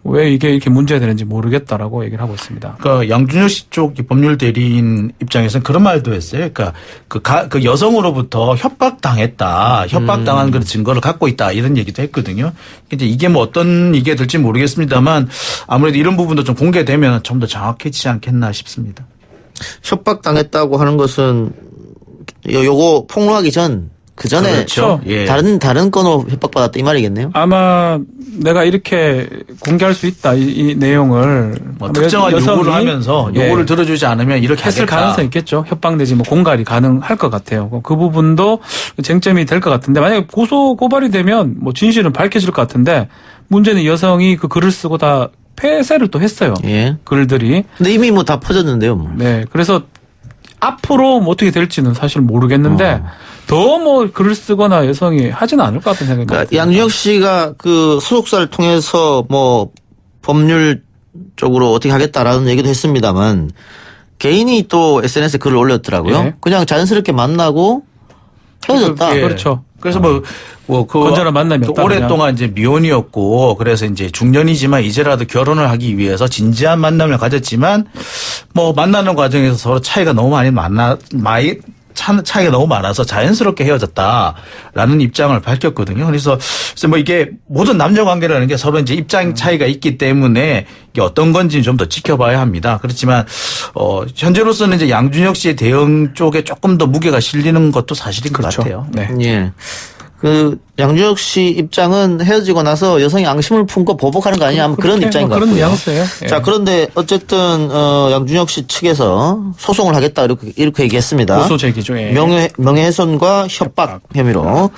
왜 이게 이렇게 문제가 되는지 모르겠다라고 얘기를 하고 있습니다. 그러니까 양준혁 씨 쪽 법률 대리인 입장에서는 그런 말도 했어요. 그러니까 그 여성으로부터 협박당했다, 협박당한 그런 증거를 갖고 있다 이런 얘기도 했거든요. 이제 이게 뭐 어떤 이게 될지 모르겠습니다만 아무래도 이런 부분도 좀 공개되면 좀 더 정확해지지 않겠나 싶습니다. 협박당했다고 하는 것은 요거 폭로하기 그 전에 그렇죠. 예. 다른 건으로 협박받았다 이 말이겠네요. 아마 내가 이렇게 공개할 수 있다 이 내용을 뭐 특정한 요구를 하면서 요구를 들어주지 않으면 이렇게 했을 하겠다. 가능성이 있겠죠. 협박 내지 뭐 공갈이 가능할 것 같아요. 그 부분도 쟁점이 될 것 같은데 만약에 고발이 되면 뭐 진실은 밝혀질 것 같은데 문제는 여성이 그 글을 쓰고 다 폐쇄를 또 했어요. 예. 글들이. 근데 이미 뭐 다 퍼졌는데요. 뭐. 네. 그래서 앞으로 뭐 어떻게 될지는 사실 모르겠는데 더 뭐 글을 쓰거나 여성이 하지는 않을 것 같은 생각이 듭니다. 그러니까 양준혁 씨가 그 소속사를 통해서 뭐 법률 쪽으로 어떻게 하겠다라는 얘기도 했습니다만 개인이 또 SNS에 글을 올렸더라고요. 예. 그냥 자연스럽게 만나고 헤어졌다. 예. 그렇죠. 그래서 그 건전한 만남이었다. 오랫동안 이제 미혼이었고 그래서 이제 중년이지만 이제라도 결혼을 하기 위해서 진지한 만남을 가졌지만 뭐 만나는 과정에서 서로 차이가 너무 차이가 너무 많아서 자연스럽게 헤어졌다라는 입장을 밝혔거든요. 그래서 뭐 이게 모든 남녀 관계라는 게 서로 이제 입장 차이가 있기 때문에 이게 어떤 건지 좀 더 지켜봐야 합니다. 그렇지만 현재로서는 이제 양준혁 씨의 대응 쪽에 조금 더 무게가 실리는 것도 사실인 그렇죠. 것 같아요. 네. 예. 그 양준혁 씨 입장은 헤어지고 나서 여성이 앙심을 품고 보복하는 거 아니냐 그런 입장인 것 그런 같고요. 뉘앙스예요. 예. 자, 그런데 어쨌든 양준혁 씨 측에서 소송을 하겠다 이렇게 얘기했습니다. 고소 제기죠. 예. 명예훼손과 협박 혐의로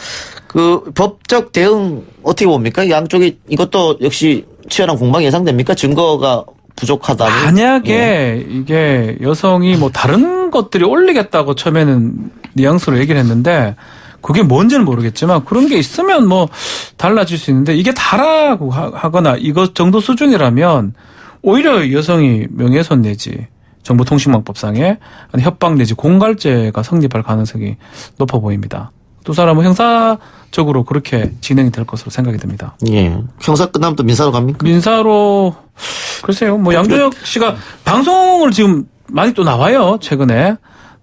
그 법적 대응 어떻게 봅니까? 양쪽이 이것도 역시 치열한 공방이 예상됩니까? 증거가 부족하다. 만약에 이게 여성이 뭐 다른 것들이 올리겠다고 처음에는 뉘앙스로 얘기를 했는데 그게 뭔지는 모르겠지만 그런 게 있으면 뭐 달라질 수 있는데 이게 다라고 하거나 이것 정도 수준이라면 오히려 여성이 명예훼손 내지 정보통신망법상에 협박 내지 공갈죄가 성립할 가능성이 높아 보입니다. 두 사람은 형사적으로 그렇게 진행이 될 것으로 생각이 듭니다. 예. 형사 끝나면 또 민사로 갑니까? 민사로 글쎄요. 뭐 양준혁 씨가 방송을 지금 많이 또 나와요. 최근에.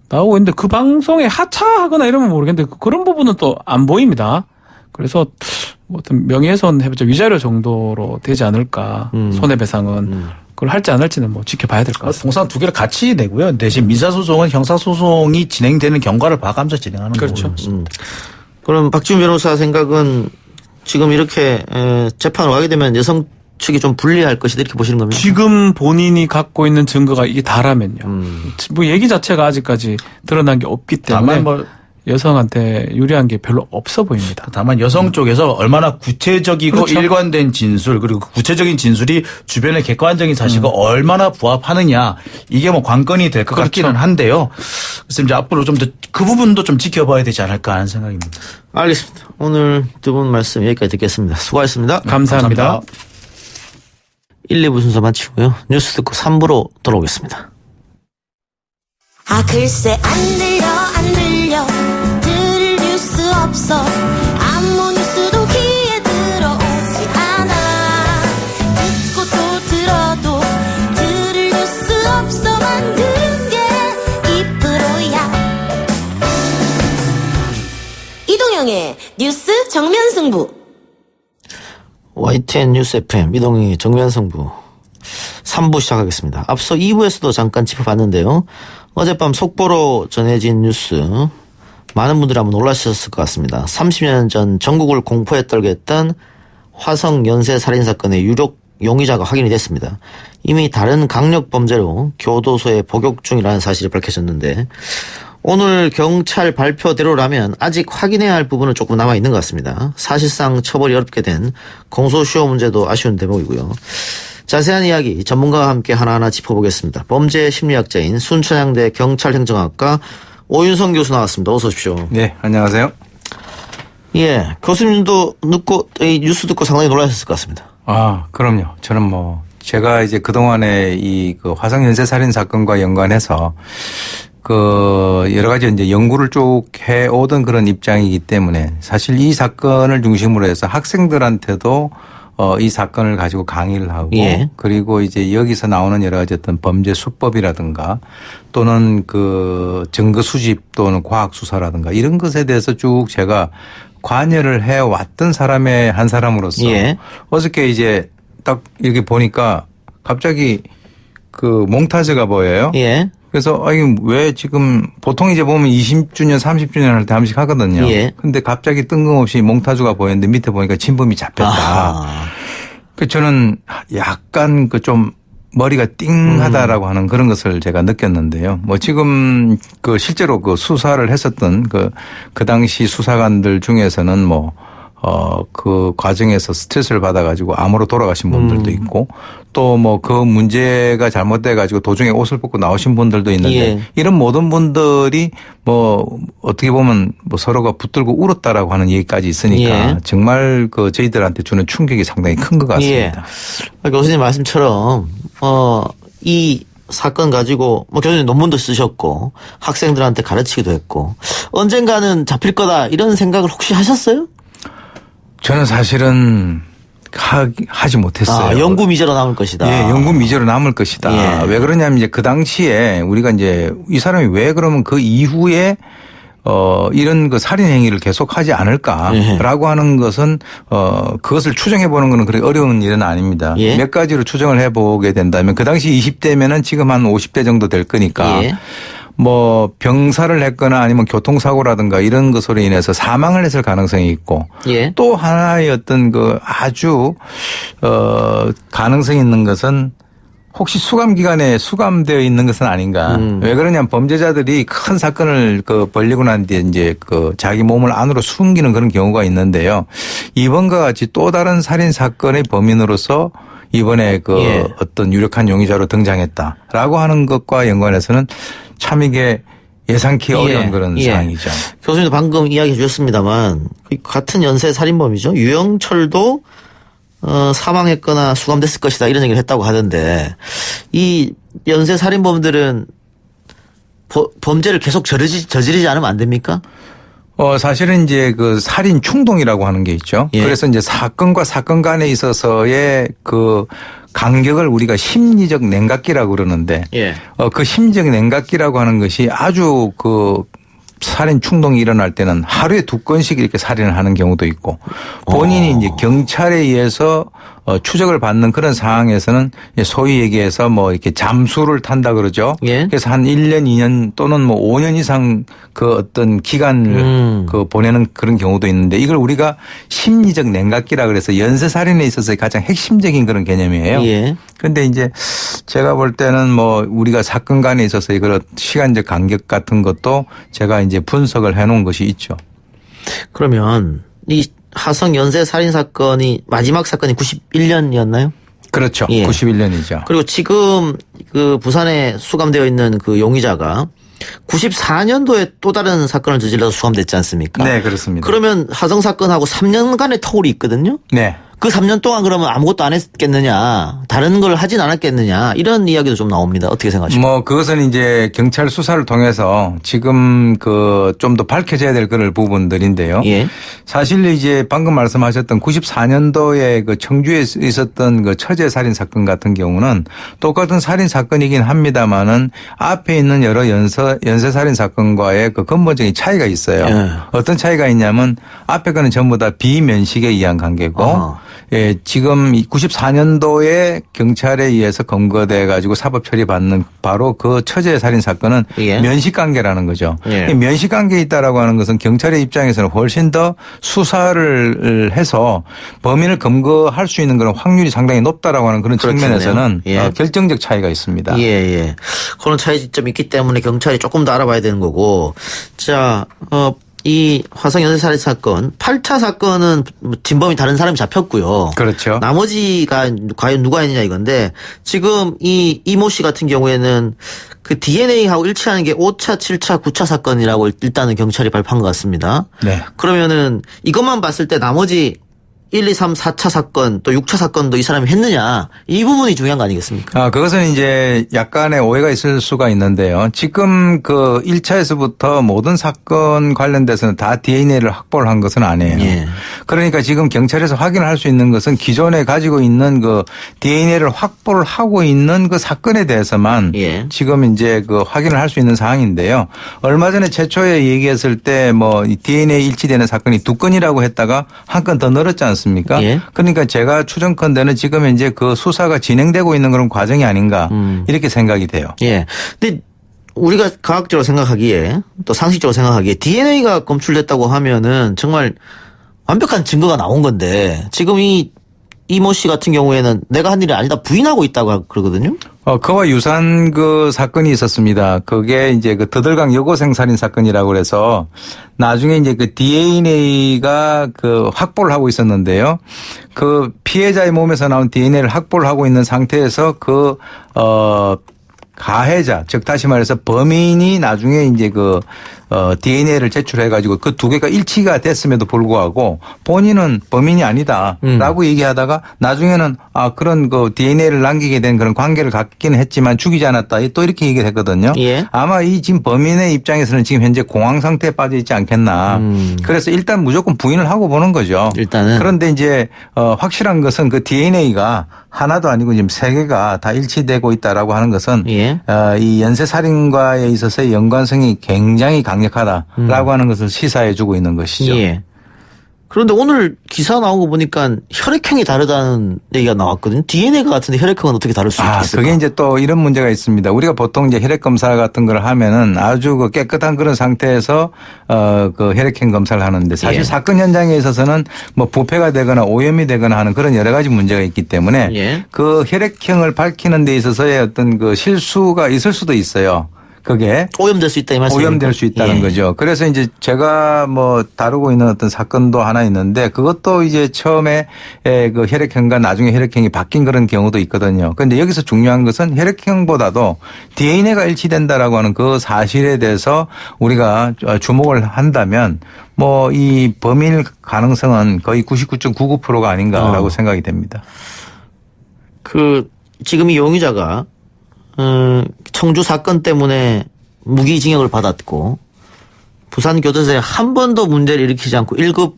나오고 있는데 그 방송에 하차하거나 이러면 모르겠는데 그런 부분은 또 안 보입니다. 그래서 뭐 어떤 명예훼손 해봤자 위자료 정도로 되지 않을까 손해배상은 그걸 할지 안 할지는 뭐 지켜봐야 될 것 같습니다. 통상 두 개를 같이 내고요. 대신 민사소송은 형사소송이 진행되는 경과를 봐가면서 진행하는 그렇죠. 거고. 그럼 박지훈 변호사 생각은 지금 이렇게 재판을 하게 되면 여성 측이 좀 불리할 것이다 이렇게 보시는 겁니까? 지금 본인이 갖고 있는 증거가 이게 다라면요. 뭐 얘기 자체가 아직까지 드러난 게 없기 때문에 다만 뭐 여성한테 유리한 게 별로 없어 보입니다. 다만 여성 쪽에서 얼마나 구체적이고 그렇죠. 일관된 진술 그리고 그 구체적인 진술이 주변의 객관적인 사실과 얼마나 부합하느냐 이게 뭐 관건이 될 것 그렇죠. 같기는 한데요. 그래서 이제 앞으로 좀 더 그 부분도 좀 지켜봐야 되지 않을까 하는 생각입니다. 알겠습니다. 오늘 두 분 말씀 여기까지 듣겠습니다. 수고하셨습니다. 감사합니다. 1, 2부 순서 마치고요. 뉴스 듣고 3부로 돌아오겠습니다. 아 글쎄 안 들려 들을 뉴스 없어 아무 뉴스도 귀에 들어오지 않아 듣고 또 들어도 들을 뉴스 없어 만드는 게 이 프로야 이동영의 뉴스 정면 승부 YTN 뉴스 FM 이동희 정면승부 3부 시작하겠습니다. 앞서 2부에서도 잠깐 짚어봤는데요. 어젯밤 속보로 전해진 뉴스 많은 분들이 아마 놀라셨을 것 같습니다. 30년 전 전국을 공포에 떨게 했던 화성 연쇄 살인 사건의 유력 용의자가 확인이 됐습니다. 이미 다른 강력 범죄로 교도소에 복역 중이라는 사실이 밝혀졌는데 오늘 경찰 발표대로라면 아직 확인해야 할 부분은 조금 남아있는 것 같습니다. 사실상 처벌이 어렵게 된 공소시효 문제도 아쉬운 대목이고요. 자세한 이야기 전문가와 함께 하나하나 짚어보겠습니다. 범죄 심리학자인 순천향대 경찰행정학과 오윤성 교수 나왔습니다. 어서 오십시오. 네, 안녕하세요. 예, 교수님도 이 뉴스 듣고 상당히 놀라셨을 것 같습니다. 아, 그럼요. 저는 뭐 제가 이제 그동안에 이 화성 연쇄 살인 사건과 연관해서 여러 가지 이제 연구를 쭉 해오던 그런 입장이기 때문에 사실 이 사건을 중심으로 해서 학생들한테도 이 사건을 가지고 강의를 하고 예. 그리고 이제 여기서 나오는 여러 가지 어떤 범죄 수법이라든가 또는 증거 수집 또는 과학 수사라든가 이런 것에 대해서 쭉 제가 관여를 해왔던 사람의 한 사람으로서 예. 어저께 이제 딱 이렇게 보니까 갑자기 몽타주가 보여요. 예. 그래서 이게 왜 지금 보통 이제 보면 20주년 30주년 할 때 한 번씩 하거든요. 예. 근데 갑자기 뜬금없이 몽타주가 보였는데 밑에 보니까 진범이 잡혔다. 저는 약간 좀 머리가 띵하다라고 하는 그런 것을 제가 느꼈는데요. 뭐 지금 실제로 수사를 했었던 그 당시 수사관들 중에서는 그 과정에서 스트레스를 받아가지고 암으로 돌아가신 분들도 있고 또 뭐 그 문제가 잘못돼가지고 도중에 옷을 벗고 나오신 분들도 있는데 예. 이런 모든 분들이 뭐 어떻게 보면 뭐 서로가 붙들고 울었다라고 하는 얘기까지 있으니까 예. 정말 그 저희들한테 주는 충격이 상당히 큰 것 같습니다. 예. 교수님 말씀처럼 이 사건 가지고 뭐 교수님 논문도 쓰셨고 학생들한테 가르치기도 했고 언젠가는 잡힐 거다 이런 생각을 혹시 하셨어요? 저는 사실은 하지 못했어요. 연구 미제로 남을 것이다. 예, 연구 미제로 남을 것이다. 예. 왜 그러냐면 이제 그 당시에 우리가 이제 이 사람이 왜 그러면 그 이후에 이런 그 살인 행위를 계속하지 않을까라고 하는 것은 그것을 추정해 보는 것은 그렇게 어려운 일은 아닙니다. 예. 몇 가지로 추정을 해 보게 된다면 그 당시 20대면은 지금 한 50대 정도 될 거니까 예. 뭐 병사를 했거나 아니면 교통사고라든가 이런 것으로 인해서 사망을 했을 가능성이 있고 예. 또 하나의 어떤 그 아주 가능성이 있는 것은 혹시 수감 기간에 수감되어 있는 것은 아닌가. 왜 그러냐면 범죄자들이 큰 사건을 벌리고 난 뒤에 이제 자기 몸을 안으로 숨기는 그런 경우가 있는데요. 이번과 같이 또 다른 살인 사건의 범인으로서 이번에 예. 어떤 유력한 용의자로 등장했다라고 하는 것과 연관해서는 참 이게 예상치 어려운 그런 상황이죠. 교수님도 방금 이야기해 주셨습니다만 같은 연쇄 살인범이죠. 유영철도 사망했거나 수감됐을 것이다 이런 얘기를 했다고 하던데 이 연쇄 살인범들은 범죄를 계속 저지르지 않으면 안 됩니까? 사실은 이제 그 살인 충동이라고 하는 게 있죠. 예. 그래서 이제 사건과 사건 간에 있어서의 그 간격을 우리가 심리적 냉각기라고 그러는데 예. 그 심리적 냉각기라고 하는 것이 아주 그 살인 충동이 일어날 때는 하루에 2건씩 이렇게 살인을 하는 경우도 있고 본인이 이제 경찰에 의해서 추적을 받는 그런 상황에서는 소위 얘기해서 뭐 이렇게 잠수를 탄다 그러죠. 예. 그래서 한 1년, 2년 또는 뭐 5년 이상 그 어떤 기간을 보내는 그런 경우도 있는데 이걸 우리가 심리적 냉각기라 그래서 연쇄살인에 있어서 가장 핵심적인 그런 개념이에요. 예. 그런데 이제 제가 볼 때는 뭐 우리가 사건 간에 있어서 그런 시간적 간격 같은 것도 제가 이제 분석을 해 놓은 것이 있죠. 그러면 이 하성 연쇄 살인 사건이 마지막 사건이 91년이었나요? 그렇죠. 예. 91년이죠. 그리고 지금 그 부산에 수감되어 있는 그 용의자가 94년도에 또 다른 사건을 저질러서 수감됐지 않습니까? 네, 그렇습니다. 그러면 하성 사건하고 3년간의 터울이 있거든요. 네. 그 3년 동안 그러면 아무것도 안 했겠느냐, 다른 걸 하진 않았겠느냐, 이런 이야기도 좀 나옵니다. 어떻게 생각하십니까? 뭐 그것은 이제 경찰 수사를 통해서 지금 좀 더 밝혀져야 될 그런 부분들인데요. 예. 사실 이제 방금 말씀하셨던 94년도에 그 청주에 있었던 그 처제 살인 사건 같은 경우는 똑같은 살인 사건이긴 합니다만은 앞에 있는 여러 연쇄 살인 사건과의 그 근본적인 차이가 있어요. 예. 어떤 차이가 있냐면 앞에 거는 전부 다 비면식에 의한 관계고 예, 지금 94년도에 경찰에 의해서 검거돼 가지고 사법 처리받는 바로 그 처제 살인 사건은 예. 면식 관계라는 거죠. 예. 이 면식 관계에 있다라고 하는 것은 경찰의 입장에서는 훨씬 더 수사를 해서 범인을 검거할 수 있는 그런 확률이 상당히 높다라고 하는 그런 그렇겠네요. 측면에서는 예. 결정적 차이가 있습니다. 예, 예. 그런 차이점이 있기 때문에 경찰이 조금 더 알아봐야 되는 거고. 자, 이 화성 연쇄 살인 사건 8차 사건은 진범이 다른 사람이 잡혔고요. 그렇죠. 나머지가 과연 누가 했느냐 이건데 지금 이 이모 씨 같은 경우에는 그 DNA하고 일치하는 게 5차, 7차, 9차 사건이라고 일단은 경찰이 발표한 것 같습니다. 네. 그러면은 이것만 봤을 때 나머지 1, 2, 3, 4차 사건 또 6차 사건도 이 사람이 했느냐 이 부분이 중요한 거 아니겠습니까? 그것은 이제 약간의 오해가 있을 수가 있는데요. 지금 그 1차에서부터 모든 사건 관련돼서는 다 DNA를 확보를 한 것은 아니에요. 예. 그러니까 지금 경찰에서 확인을 할 수 있는 것은 기존에 가지고 있는 그 DNA를 확보를 하고 있는 그 사건에 대해서만 예. 지금 이제 그 확인을 할 수 있는 상황인데요. 얼마 전에 최초에 얘기했을 때 뭐 DNA 일치되는 사건이 2건이라고 했다가 한 건 더 늘었지 않습니까? 예. 그러니까 제가 추정컨대는 지금 이제 그 수사가 진행되고 있는 그런 과정이 아닌가 이렇게 생각이 돼요. 예. 근데 우리가 과학적으로 생각하기에 또 상식적으로 생각하기에 DNA가 검출됐다고 하면은 정말 완벽한 증거가 나온 건데 지금 이 이모 씨 같은 경우에는 내가 한 일이 아니다 부인하고 있다고 그러거든요. 그와 유사한 그 사건이 있었습니다. 그게 이제 그 더들강 여고생 살인 사건이라고 그래서 나중에 이제 그 DNA가 그 확보를 하고 있었는데요. 그 피해자의 몸에서 나온 DNA를 확보를 하고 있는 상태에서 가해자, 즉 다시 말해서 범인이 나중에 이제 DNA를 제출해가지고 그 두 개가 일치가 됐음에도 불구하고 본인은 범인이 아니다라고 얘기하다가 나중에는 그런 DNA를 남기게 된 그런 관계를 갖기는 했지만 죽이지 않았다. 또 이렇게 얘기를 했거든요. 예. 아마 이 지금 범인의 입장에서는 지금 현재 공황 상태에 빠져 있지 않겠나. 그래서 일단 무조건 부인을 하고 보는 거죠. 일단은. 그런데 이제 확실한 것은 그 DNA가 하나도 아니고 지금 세 개가 다 일치되고 있다라고 하는 것은 예. 이 연쇄살인과에 있어서의 연관성이 굉장히 강력하다라고 하는 것을 시사해주고 있는 것이죠. 예. 그런데 오늘 기사 나온 거 보니까 혈액형이 다르다는 얘기가 나왔거든요. DNA가 같은데 혈액형은 어떻게 다를 수 있을까? 그게 이제 또 이런 문제가 있습니다. 우리가 보통 이제 혈액 검사 같은 걸 하면은 아주 그 깨끗한 그런 상태에서 그 혈액형 검사를 하는데 사실 예. 사건 현장에 있어서는 뭐 부패가 되거나 오염이 되거나 하는 그런 여러 가지 문제가 있기 때문에 예. 그 혈액형을 밝히는 데 있어서의 어떤 그 실수가 있을 수도 있어요. 그게 오염될 수 있다 이 말씀입니까? 오염될 수 있다는 예. 거죠. 그래서 이제 제가 뭐 다루고 있는 어떤 사건도 하나 있는데 그것도 이제 처음에 그 혈액형과 나중에 혈액형이 바뀐 그런 경우도 있거든요. 그런데 여기서 중요한 것은 혈액형보다도 DNA가 일치된다라고 하는 그 사실에 대해서 우리가 주목을 한다면 뭐 이 범인 가능성은 거의 99.99%가 아닌가라고 생각이 됩니다. 지금 이 용의자가 청주 사건 때문에 무기징역을 받았고 부산교도소에 한 번도 문제를 일으키지 않고 1급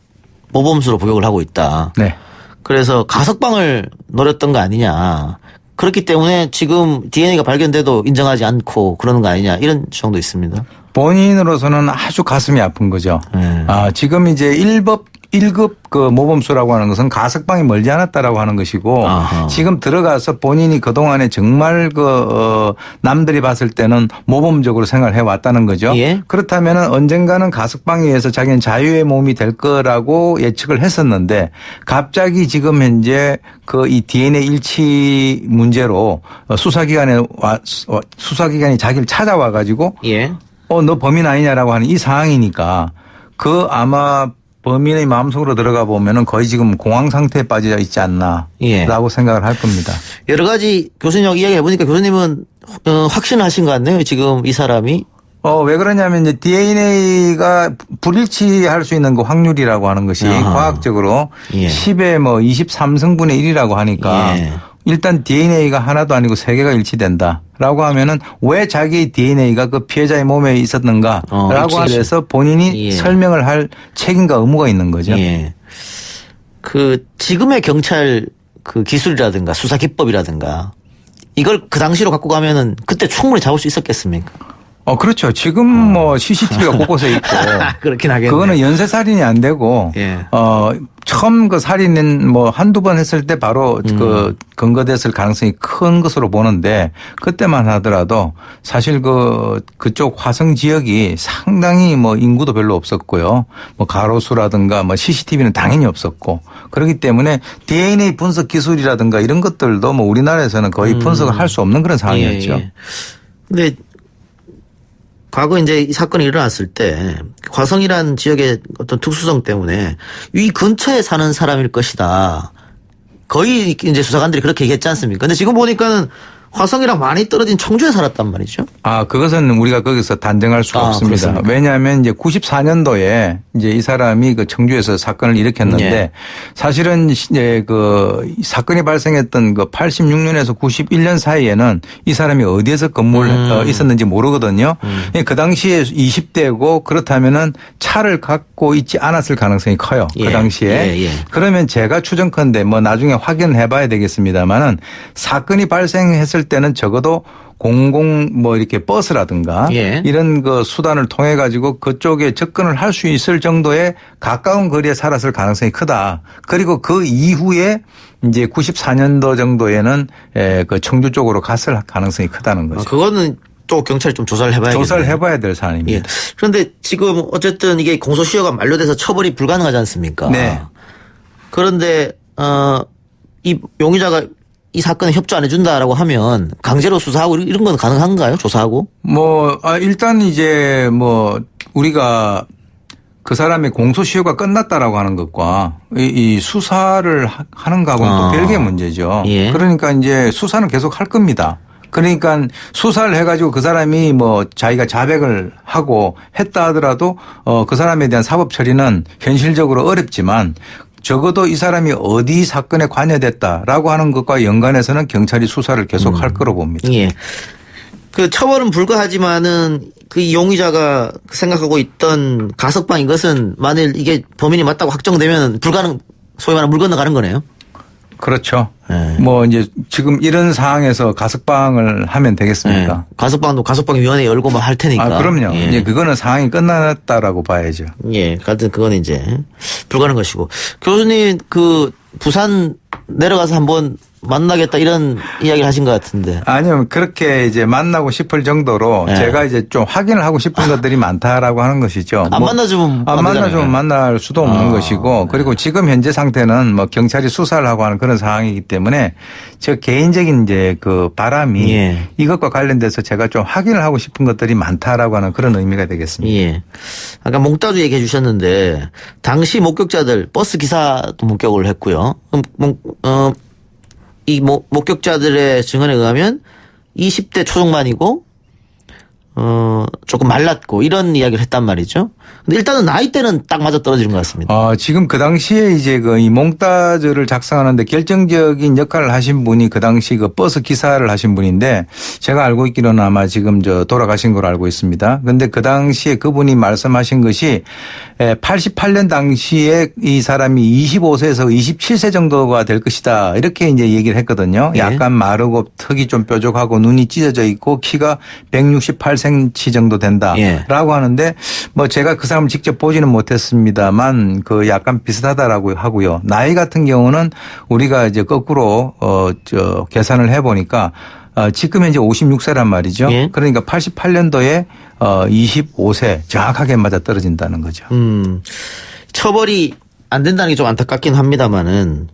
모범수로 복역을 하고 있다. 네. 그래서 가석방을 노렸던 거 아니냐. 그렇기 때문에 지금 DNA가 발견돼도 인정하지 않고 그러는 거 아니냐 이런 주장도 있습니다. 본인으로서는 아주 가슴이 아픈 거죠. 지금 이제 1급 그 모범수라고 하는 것은 가석방이 멀지 않았다라고 하는 것이고 아하. 지금 들어가서 본인이 그동안에 정말 남들이 봤을 때는 모범적으로 생활을 해왔다는 거죠. 예. 그렇다면 언젠가는 가석방에 의해서 자기는 자유의 몸이 될 거라고 예측을 했었는데 갑자기 지금 현재 이 DNA 일치 문제로 수사기관이 자기를 찾아와 가지고 예. 너 범인 아니냐라고 하는 이 상황이니까 아마 범인의 마음속으로 들어가 보면은 거의 지금 공황 상태에 빠져 있지 않나라고 예. 생각을 할 겁니다. 여러 가지 교수님하고 이야기해 보니까 교수님은 확신하신 것 같네요. 지금 이 사람이. 왜 그러냐면 이제 DNA가 불일치할 수 있는 그 확률이라고 하는 것이 과학적으로 예. 10의 23승분의 1이라고 하니까 예. 일단 DNA가 하나도 아니고 3개가 일치된다라고 하면은 왜 자기의 DNA가 그 피해자의 몸에 있었는가라고 해서 본인이 예. 설명을 할 책임과 의무가 있는 거죠. 예. 지금의 경찰 기술이라든가 수사 기법이라든가 이걸 그 당시로 갖고 가면은 그때 충분히 잡을 수 있었겠습니까? 그렇죠. 지금 CCTV가 곳곳에 있고. 그렇긴 하겠네. 그거는 연쇄살인이 안 되고. 예. 처음 그 살인은 한두 번 했을 때 바로 근거됐을 가능성이 큰 것으로 보는데 그때만 하더라도 사실 그쪽 화성 지역이 상당히 인구도 별로 없었고요. 가로수라든가 CCTV는 당연히 없었고 그렇기 때문에 DNA 분석 기술이라든가 이런 것들도 우리나라에서는 거의 분석을 할 수 없는 그런 상황이었죠. 예. 근데 과거 이제 이 사건이 일어났을 때 화성이라는 지역의 어떤 특수성 때문에 이 근처에 사는 사람일 것이다. 거의 이제 수사관들이 그렇게 얘기했지 않습니까? 근데 지금 보니까는 화성이랑 많이 떨어진 청주에 살았단 말이죠. 그것은 우리가 거기서 단정할 수가 없습니다. 그렇습니까? 왜냐하면 이제 94년도에 이제 이 사람이 청주에서 사건을 일으켰는데 예. 사실은 이제 사건이 발생했던 86년에서 91년 사이에는 이 사람이 어디에서 근무를 있었는지 모르거든요. 그 당시에 20대고 그렇다면은 차를 갖고 있지 않았을 가능성이 커요. 예. 그 당시에. 예. 그러면 제가 추정컨대 나중에 확인해 봐야 되겠습니다만은 사건이 발생했을 때는 적어도 이렇게 버스라든가 예. 이런 수단을 통해 가지고 그쪽에 접근을 할 수 있을 정도의 가까운 거리에 살았을 가능성이 크다. 그리고 그 이후에 이제 94년도 정도에는 청주 쪽으로 갔을 가능성이 크다는 거죠. 그거는 또 경찰이 좀 조사를 해봐야겠네요. 조사를 해봐야 될 사안입니다. 예. 그런데 지금 어쨌든 이게 공소시효가 만료돼서 처벌이 불가능하지 않습니까? 네. 그런데 이 용의자가 이 사건에 협조 안 해준다라고 하면 강제로 수사하고 이런 건 가능한가요? 조사하고? 일단 이제 우리가 그 사람의 공소시효가 끝났다라고 하는 것과 이 수사를 하는 거하고는 또 별개의 문제죠. 예. 그러니까 이제 수사는 계속 할 겁니다. 그러니까 수사를 해가지고 그 사람이 자기가 자백을 하고 했다 하더라도 그 사람에 대한 사법 처리는 현실적으로 어렵지만 적어도 이 사람이 어디 사건에 관여됐다라고 하는 것과 연관해서는 경찰이 수사를 계속 할 거로 봅니다. 예. 그 처벌은 불가하지만은 그 용의자가 생각하고 있던 가석방 이것은 만일 이게 범인이 맞다고 확정되면 소위 말하는 물 건너가는 거네요. 그렇죠. 네. 이제 지금 이런 상황에서 가석방을 하면 되겠습니까? 네. 가석방위원회 열고 할 테니까. 그럼요. 예. 이제 그거는 상황이 끝났다라고 봐야죠. 예. 하여튼 그건 이제 불가능한 것이고. 교수님 부산 내려가서 한번 만나겠다 이런 이야기를 하신 것 같은데. 아니요. 그렇게 이제 만나고 싶을 정도로 네. 제가 이제 좀 확인을 하고 싶은 것들이 많다라고 하는 것이죠. 안 만나주면 만날 수도 없는 것이고 그리고 지금 현재 상태는 경찰이 수사를 하고 하는 그런 상황이기 때문에 저 개인적인 이제 그 바람이 예. 이것과 관련돼서 제가 좀 확인을 하고 싶은 것들이 많다라고 하는 그런 의미가 되겠습니다. 예. 아까 몽따주 얘기해 주셨는데 당시 목격자들 버스 기사도 목격을 했고요. 이 목격자들의 증언에 의하면 20대 초중반이고 조금 말랐고 이런 이야기를 했단 말이죠. 근데 일단은 나이대는 딱 맞아 떨어지는 것 같습니다. 지금 그 당시에 이제 이 몽따주를 작성하는데 결정적인 역할을 하신 분이 그 당시 그 버스 기사를 하신 분인데 제가 알고 있기로는 아마 지금 돌아가신 걸로 알고 있습니다. 그런데 그 당시에 그분이 말씀하신 것이 88년 당시에 이 사람이 25세에서 27세 정도가 될 것이다. 이렇게 이제 얘기를 했거든요. 예. 약간 마르고 턱이 좀 뾰족하고 눈이 찢어져 있고 키가 168cm 정도 된다라고 예. 하는데 제가 그 사람을 직접 보지는 못했습니다만 약간 비슷하다라고 하고요. 나이 같은 경우는 우리가 이제 거꾸로 계산을 해보니까 지금 현재 56세란 말이죠. 예. 그러니까 88년도에 25세 정확하게 맞아 떨어진다는 거죠. 처벌이 안 된다는 게 좀 안타깝긴 합니다만은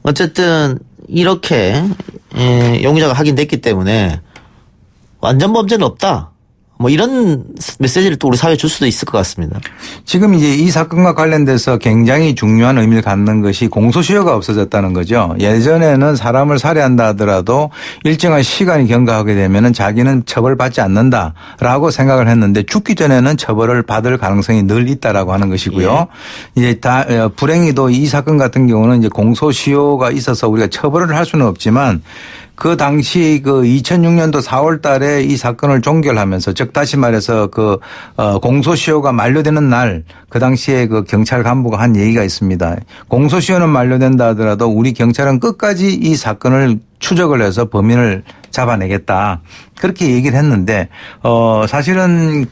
어쨌든 이렇게 용의자가 확인됐기 때문에 완전 범죄는 없다. 이런 메시지를 또 우리 사회에 줄 수도 있을 것 같습니다. 지금 이제 이 사건과 관련돼서 굉장히 중요한 의미를 갖는 것이 공소시효가 없어졌다는 거죠. 예전에는 사람을 살해한다 하더라도 일정한 시간이 경과하게 되면은 자기는 처벌받지 않는다라고 생각을 했는데 죽기 전에는 처벌을 받을 가능성이 늘 있다라고 하는 것이고요. 예. 이제 불행히도 이 사건 같은 경우는 이제 공소시효가 있어서 우리가 처벌을 할 수는 없지만 그 당시 2006년도 4월 달에 이 사건을 종결하면서 즉 다시 말해서 공소시효가 만료되는 날 그 당시에 경찰 간부가 한 얘기가 있습니다. 공소시효는 만료된다 하더라도 우리 경찰은 끝까지 이 사건을 추적을 해서 범인을 잡아내겠다. 그렇게 얘기를 했는데, 사실은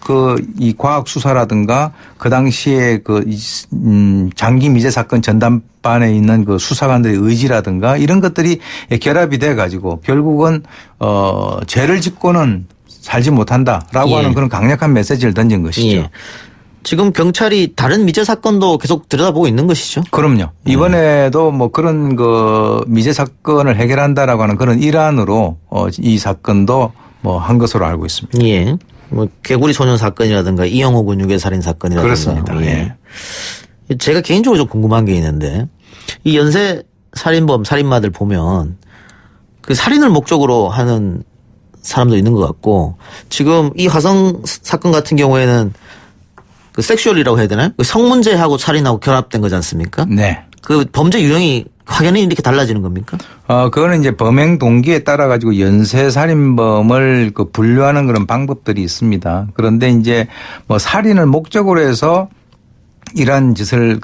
이 과학 수사라든가 그 당시에 장기 미제 사건 전담반에 있는 수사관들의 의지라든가 이런 것들이 결합이 돼 가지고 결국은, 죄를 짓고는 살지 못한다라고 예. 하는 그런 강력한 메시지를 던진 것이죠. 예. 지금 경찰이 다른 미제 사건도 계속 들여다보고 있는 것이죠? 그럼요. 이번에도 그런 미제 사건을 해결한다라고 하는 그런 일환으로 이 사건도 한 것으로 알고 있습니다. 예. 개구리 소년 사건이라든가 이영호 군 유괴살인 사건이라든가. 그렇습니다. 예. 제가 개인적으로 좀 궁금한 게 있는데 이 연쇄 살인마들 보면 그 살인을 목적으로 하는 사람도 있는 것 같고 지금 이 화성 사건 같은 경우에는 섹슈얼이라고 해야 되나요? 성문제하고 살인하고 결합된 거지 않습니까? 네. 그 범죄 유형이 확연히 이렇게 달라지는 겁니까? 그거는 이제 범행 동기에 따라 가지고 연쇄살인범을 분류하는 그런 방법들이 있습니다. 그런데 이제 살인을 목적으로 해서 이러한 짓을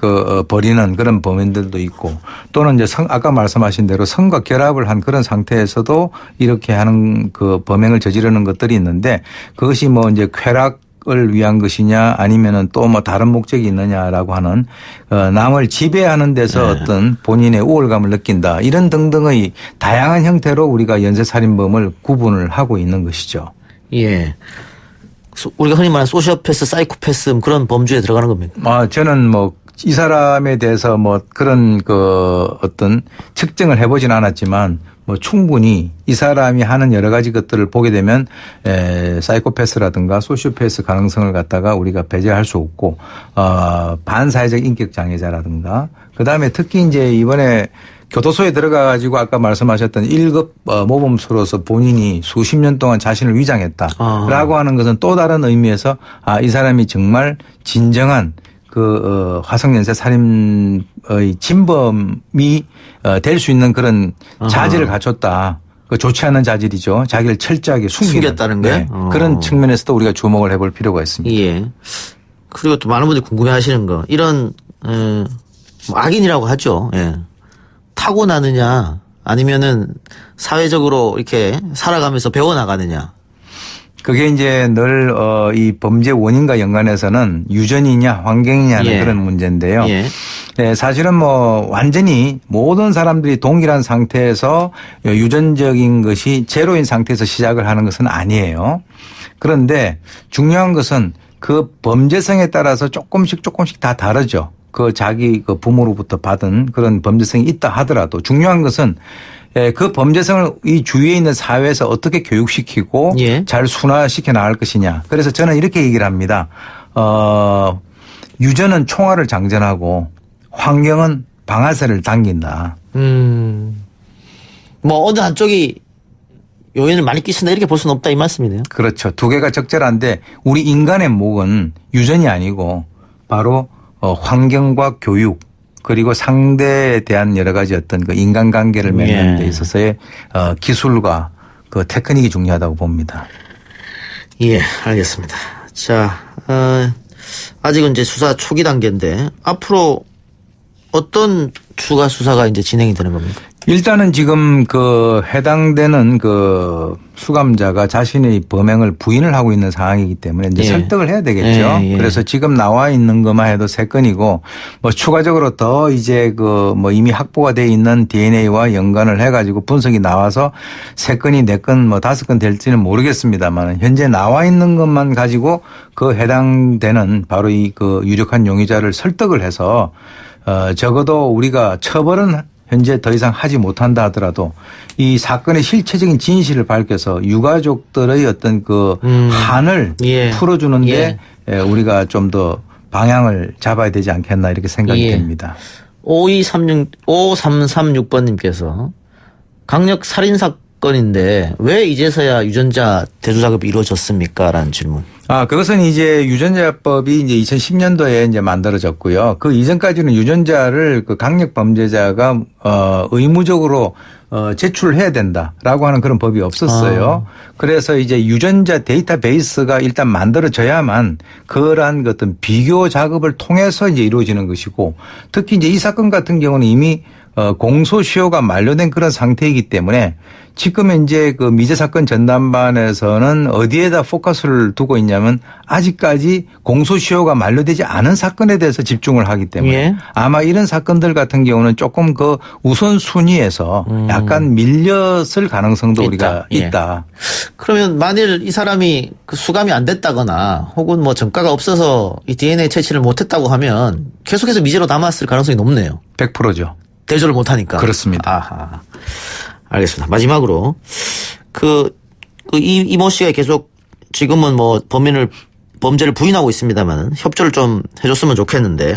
벌이는 그런 범인들도 있고 또는 이제 아까 말씀하신 대로 성과 결합을 한 그런 상태에서도 이렇게 하는 범행을 저지르는 것들이 있는데 그것이 이제 쾌락을 위한 것이냐 아니면은 또 다른 목적이 있느냐라고 하는 남을 지배하는 데서 네. 어떤 본인의 우월감을 느낀다 이런 등등의 다양한 형태로 우리가 연쇄살인범을 구분을 하고 있는 것이죠. 예. 우리가 흔히 말하는 소시오패스, 사이코패스 그런 범주에 들어가는 겁니까? 저는 이 사람에 대해서 뭐 그런 그 어떤 측정을 해보진 않았지만 뭐 충분히 이 사람이 하는 여러 가지 것들을 보게 되면 사이코패스라든가 소시오패스 가능성을 갖다가 우리가 배제할 수 없고 반사회적 인격 장애자라든가 그다음에 특히 이제 이번에 교도소에 들어가 가지고 아까 말씀하셨던 1급 모범수로서 본인이 수십 년 동안 자신을 위장했다라고 하는 것은 또 다른 의미에서 이 사람이 정말 진정한 그 화성연쇄 살인의 진범이 될 수 있는 그런 자질을 갖췄다. 그 좋지 않은 자질이죠. 자기를 철저하게 숨겼다는 거예요. 네. 그런 측면에서도 우리가 주목을 해볼 필요가 있습니다. 예. 그리고 또 많은 분들이 궁금해하시는 거 이런 뭐 악인이라고 하죠. 예. 타고나느냐 아니면은 사회적으로 이렇게 살아가면서 배워나가느냐. 그게 이제 늘 이 범죄 원인과 연관해서는 유전이냐 환경이냐는 예. 그런 문제인데요. 예. 네, 사실은 뭐 완전히 모든 사람들이 동일한 상태에서 유전적인 것이 제로인 상태에서 시작을 하는 것은 아니에요. 그런데 중요한 것은 그 범죄성에 따라서 조금씩 다 다르죠. 그 자기 그 부모로부터 받은 그런 범죄성이 있다 하더라도 중요한 것은 그 범죄성을 이 주위에 있는 사회에서 어떻게 교육시키고 예. 잘 순화시켜 나갈 것이냐. 그래서 저는 이렇게 얘기를 합니다. 유전은 총알을 장전하고 환경은 방아쇠를 당긴다. 뭐 어느 한쪽이 요인을 많이 끼친다 이렇게 볼 수는 없다 이 말씀이네요. 그렇죠. 두 개가 적절한데 우리 인간의 목은 유전이 아니고 바로 환경과 교육 그리고 상대에 대한 여러 가지 어떤 그 인간관계를 맺는 데 있어서의 기술과 그 테크닉이 중요하다고 봅니다. 예, 알겠습니다. 자, 아직은 이제 수사 초기 단계인데 앞으로 어떤 추가 수사가 이제 진행이 되는 겁니까? 일단은 지금 그 해당되는 그 수감자가 자신의 범행을 부인을 하고 있는 상황이기 때문에 이제 예. 설득을 해야 되겠죠. 예. 그래서 지금 나와 있는 것만 해도 3건이고 뭐 추가적으로 더 이제 그 뭐 이미 확보가 돼 있는 DNA와 연관을 해가지고 분석이 나와서 3건이 4건 뭐 5건 될지는 모르겠습니다만 현재 나와 있는 것만 가지고 그 해당되는 바로 이 그 유력한 용의자를 설득을 해서 적어도 우리가 처벌은 현재 더 이상 하지 못한다 하더라도 이 사건의 실체적인 진실을 밝혀서 유가족들의 어떤 그 한을 예. 풀어주는데 우리가 좀 더 방향을 잡아야 되지 않겠나 이렇게 생각이 됩니다. 5336번님께서 강력 살인 사건인데 왜 이제서야 유전자 대조 작업이 이루어졌습니까? 라는 질문. 그것은 이제 유전자법이 이제 2010년도에 이제 만들어졌고요. 그 이전까지는 유전자를 그 강력 범죄자가 의무적으로 제출해야 된다라고 하는 그런 법이 없었어요. 그래서 이제 유전자 데이터베이스가 일단 만들어져야만 그러한 어떤 비교 작업을 통해서 이제 이루어지는 것이고 특히 이제 이 사건 같은 경우는 이미 공소시효가 만료된 그런 상태이기 때문에 지금 이제 그 미제 사건 전담반에서는 어디에다 포커스를 두고 있냐면 아직까지 공소시효가 만료되지 않은 사건에 대해서 집중을 하기 때문에 예. 아마 이런 사건들 같은 경우는 조금 그 우선순위에서 약간 밀렸을 가능성도 우리가 있다. 그러면 만일 이 사람이 그 수감이 안 됐다거나 혹은 뭐 전과가 없어서 이 DNA 채취를 못했다고 하면 계속해서 미제로 남았을 가능성이 높네요. 100%죠. 대조를 못하니까. 그렇습니다. 아하. 알겠습니다. 마지막으로 이모 씨가 계속 지금은 뭐 범죄를 부인하고 있습니다만은 협조를 좀 해줬으면 좋겠는데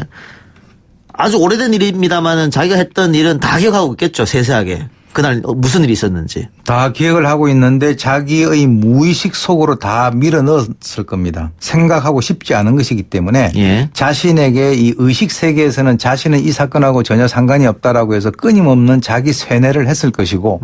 아주 오래된 일입니다만은 자기가 했던 일은 다 기억하고 있겠죠. 세세하게. 그날 무슨 일이 있었는지. 다 기억을 하고 있는데 자기의 무의식 속으로 다 밀어 넣었을 겁니다. 생각하고 싶지 않은 것이기 때문에 예. 자신에게 이 의식 세계에서는 자신은 이 사건하고 전혀 상관이 없다라고 해서 끊임없는 자기 세뇌를 했을 것이고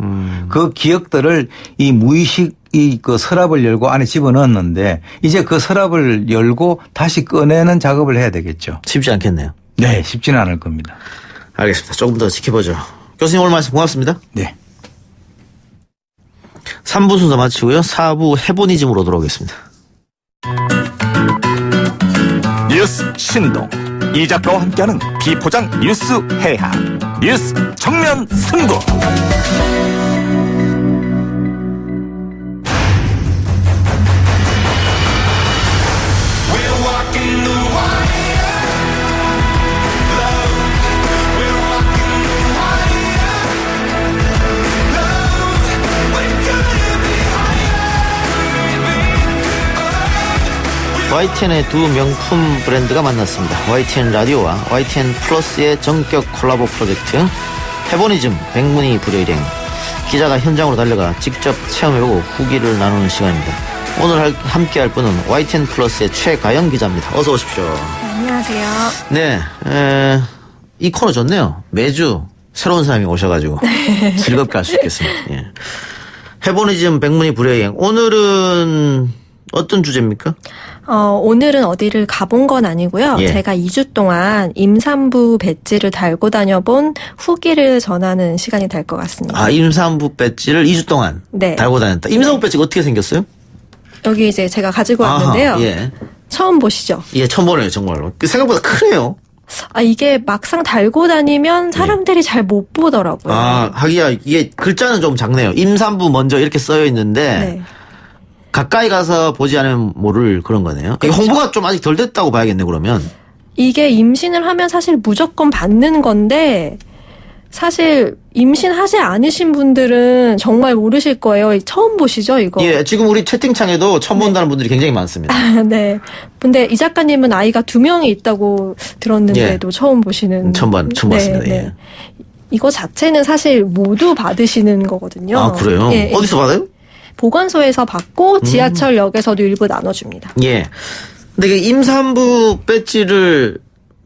그 기억들을 이 무의식 이 그 서랍을 열고 안에 집어넣었는데 이제 그 서랍을 열고 다시 꺼내는 작업을 해야 되겠죠. 쉽지 않겠네요. 네, 쉽지는 않을 겁니다. 알겠습니다. 조금 더 지켜보죠. 교수님 오늘 말씀 고맙습니다. 네. 3부 순서 마치고요. 4부 해보니즘으로 돌아오겠습니다. 뉴스 신동 이 작가와 함께하는 비포장 뉴스 해학 뉴스 정면 승부. YTN의 두 명품 브랜드가 만났습니다. YTN 라디오와 YTN 플러스의 전격 콜라보 프로젝트 페보니즘 백문이 불여일행. 기자가 현장으로 달려가 직접 체험해보고 후기를 나누는 시간입니다. 오늘 함께할 분은 YTN 플러스의 최가영 기자입니다. 어서 오십시오. 안녕하세요. 네, 이 코너 좋네요. 매주 새로운 사람이 오셔가지고 즐겁게 할 수 있겠습니다. 예. 페보니즘 백문이 불여일행. 오늘은 어떤 주제입니까? 오늘은 어디를 가본 건 아니고요. 예. 제가 2주 동안 임산부 배지를 달고 다녀본 후기를 전하는 시간이 될 것 같습니다. 아, 임산부 배지를 2주 동안 네. 달고 다녔다. 임산부 배지가 어떻게 생겼어요? 여기 이제 제가 가지고 왔는데요. 아하, 예. 처음 보시죠? 예, 처음 보네요, 정말로. 생각보다 크네요. 이게 막상 달고 다니면 사람들이 잘 못 보더라고요. 하기야, 이게 글자는 좀 작네요. 임산부 먼저 이렇게 써여 있는데, 네. 가까이 가서 보지 않으면 모를 그런 거네요. 그렇죠. 홍보가 좀 아직 덜 됐다고 봐야겠네, 그러면. 이게 임신을 하면 사실 무조건 받는 건데 사실 임신하지 않으신 분들은 정말 모르실 거예요. 처음 보시죠, 이거? 예, 지금 우리 채팅창에도 처음 본다는 분들이 굉장히 많습니다. 네. 근데 이 작가님은 아이가 2명이 있다고 들었는데도 처음 보시는. 처음 봤습니다. 네. 예. 이거 자체는 사실 모두 받으시는 거거든요. 아, 그래요? 예, 어디서 받아요? 보건소에서 받고 지하철역에서도 일부 나눠줍니다. 예. 근데 이게 임산부 배지를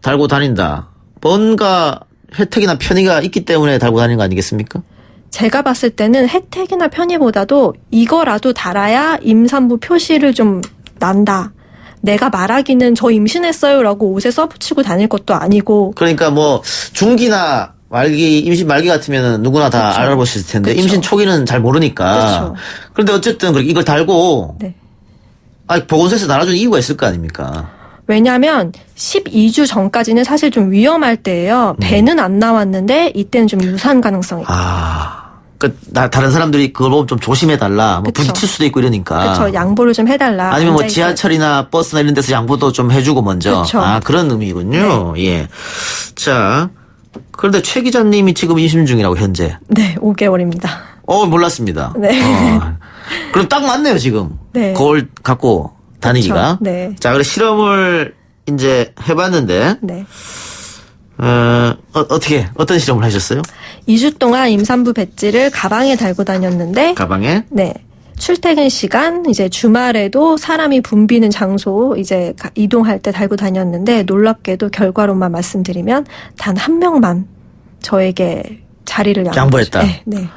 달고 다닌다. 뭔가 혜택이나 편의가 있기 때문에 달고 다니는 거 아니겠습니까? 제가 봤을 때는 혜택이나 편의보다도 이거라도 달아야 임산부 표시를 좀 난다. 내가 말하기는 저 임신했어요라고 옷에 써붙이고 다닐 것도 아니고. 그러니까 뭐 중기나 말기, 임신 말기 같으면 누구나 다 그쵸. 알아보실 텐데 그쵸. 임신 초기는 잘 모르니까. 그쵸. 그런데 어쨌든 이걸 달고 네. 보건소에서 달아준 이유가 있을 거 아닙니까? 왜냐하면 12주 전까지는 사실 좀 위험할 때예요. 배는 안 나왔는데 이때는 좀 유산 가능성이 있다. 다른 사람들이 그걸 보면 좀 조심해달라. 뭐 그쵸. 부딪힐 수도 있고 이러니까. 그렇죠. 양보를 좀 해달라. 아니면 뭐 앉아있어야 지하철이나 버스나 이런 데서 양보도 좀 해주고 먼저. 그쵸. 그런 의미군요. 예. 자, 그런데 최 기자님이 지금 임신 중이라고 현재. 네, 5개월입니다. 몰랐습니다. 네. 그럼 딱 맞네요 지금. 네. 그걸 갖고 다니기가. 그쵸. 네. 자, 그래 실험을 이제 해봤는데. 네. 어떻게 어떤 실험을 하셨어요? 2주 동안 임산부 배지를 가방에 달고 다녔는데. 가방에? 네. 출퇴근 시간, 이제 주말에도 사람이 붐비는 장소 이제 이동할 때 달고 다녔는데 놀랍게도 결과로만 말씀드리면 단 한 명만 저에게 자리를 양보했다. 네, 네.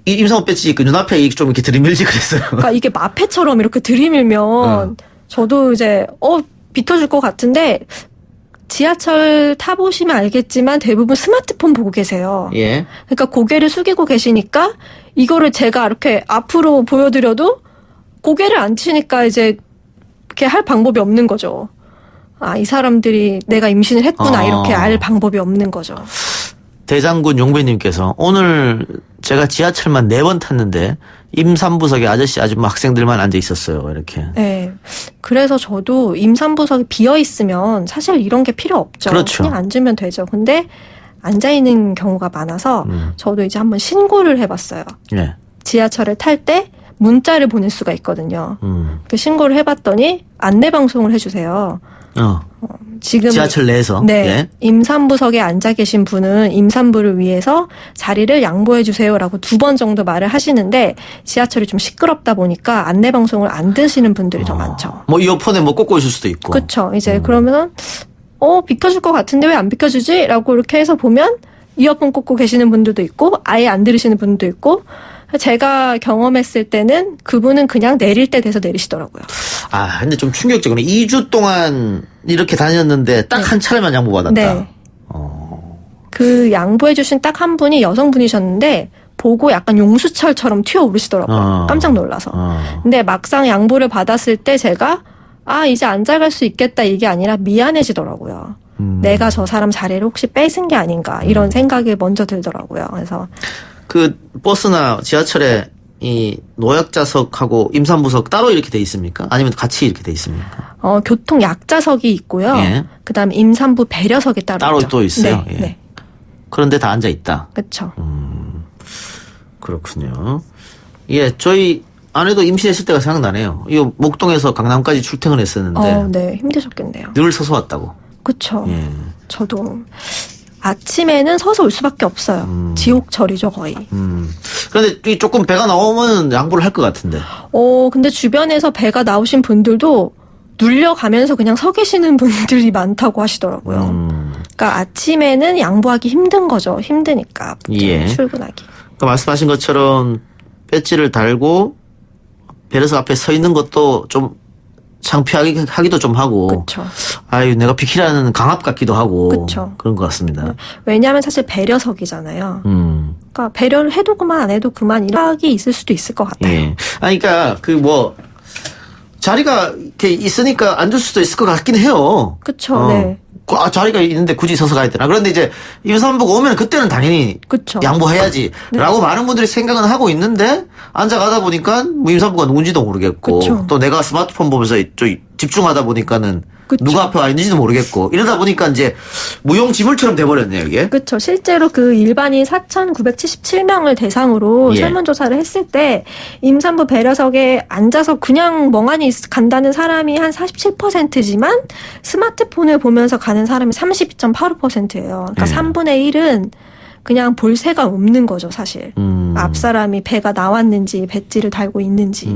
이 임산부 배지 눈앞에 좀 이렇게 들이밀지 그랬어요. 그러니까 이게 마패처럼 이렇게 들이밀면 저도 이제 비켜줄 것 같은데 지하철 타보시면 알겠지만 대부분 스마트폰 보고 계세요. 예. 그러니까 고개를 숙이고 계시니까 이거를 제가 이렇게 앞으로 보여드려도 고개를 안 치니까 이제 이렇게 할 방법이 없는 거죠. 이 사람들이 내가 임신을 했구나 이렇게 알 방법이 없는 거죠. 대장군 용배님께서 오늘 제가 지하철만 4번 탔는데 임산부석에 아저씨 아줌마 학생들만 앉아 있었어요. 이렇게. 네. 그래서 저도 임산부석이 비어 있으면 사실 이런 게 필요 없죠. 그렇죠. 그냥 앉으면 되죠. 근데 앉아 있는 경우가 많아서 저도 이제 한번 신고를 해봤어요. 예. 지하철을 탈 때 문자를 보낼 수가 있거든요. 그 신고를 해봤더니 안내 방송을 해주세요. 지금 지하철 내에서. 네, 예. 임산부석에 앉아 계신 분은 임산부를 위해서 자리를 양보해 주세요라고 2번 정도 말을 하시는데 지하철이 좀 시끄럽다 보니까 안내 방송을 안 드시는 분들이 더 많죠. 뭐 이어폰에 뭐 꽂고 있을 수도 있고. 그렇죠. 이제 그러면 비켜줄 것 같은데 왜 안 비켜주지?라고 이렇게 해서 보면 이어폰 꽂고 계시는 분들도 있고 아예 안 들으시는 분도 있고. 제가 경험했을 때는 그분은 그냥 내릴 때 돼서 내리시더라고요. 근데 좀 충격적이네. 2주 동안 이렇게 다녔는데 딱 한 차례만 양보받았다. 네. 그 양보해주신 딱 한 분이 여성분이셨는데 보고 약간 용수철처럼 튀어오르시더라고요. 깜짝 놀라서. 근데 막상 양보를 받았을 때 제가 이제 앉아갈 수 있겠다 이게 아니라 미안해지더라고요. 내가 저 사람 자리를 혹시 뺏은 게 아닌가 이런 생각이 먼저 들더라고요. 그래서 버스나 지하철에 이 노약자석하고 임산부석 따로 이렇게 돼 있습니까? 아니면 같이 이렇게 돼 있습니까? 교통 약자석이 있고요. 예. 그다음에 임산부 배려석이 따로 있죠. 또 있어요. 네. 예. 네. 그런데 다 앉아 있다. 그렇죠. 그렇군요. 예, 저희 아내도 임신했을 때가 생각나네요. 이 목동에서 강남까지 출퇴근했었는데. 네, 힘드셨겠네요. 늘 서서 왔다고. 그렇죠. 저도 아침에는 서서 올 수밖에 없어요. 지옥철이죠 거의. 그런데 조금 배가 나오면 양보를 할 것 같은데. 근데 주변에서 배가 나오신 분들도 눌려가면서 그냥 서 계시는 분들이 많다고 하시더라고요. 그러니까 아침에는 양보하기 힘든 거죠. 힘드니까 출근하기. 그러니까 말씀하신 것처럼 배지를 달고 배려석 앞에 서 있는 것도 좀 창피하기도 좀 하고. 그쵸. 아유, 내가 비키라는 강압 같기도 하고. 그쵸. 그런 것 같습니다. 왜냐하면 사실 배려석이잖아요. 그러니까 배려를 해도 그만 안 해도 그만 이런 생각이 있을 수도 있을 것 같아요. 예. 아니, 그러니까 자리가 이렇게 있으니까 앉을 수도 있을 것 같긴 해요. 그쵸. 네. 자리가 있는데 굳이 서서 가야 되나. 그런데 이제 임산부가 오면 그때는 당연히 그쵸. 양보해야지. 네. 라고 많은 분들이 생각은 하고 있는데 앉아가다 보니까 뭐 임산부가 누군지도 모르겠고. 그쵸. 또 내가 스마트폰 보면서 좀 집중하다 보니까는 그쵸. 누가 앞에 와 있는지도 모르겠고. 이러다 보니까 이제 무용지물처럼 돼버렸네요, 이게. 그렇죠. 실제로 그 일반인 4,977명을 대상으로 설문조사를 했을 때 임산부 배려석에 앉아서 그냥 멍하니 간다는 사람이 한 47%지만 스마트폰을 보면서 가는 사람이 32.85%예요. 그러니까 3분의 1은 그냥 볼 새가 없는 거죠, 사실. 앞 사람이 배가 나왔는지 배지를 달고 있는지.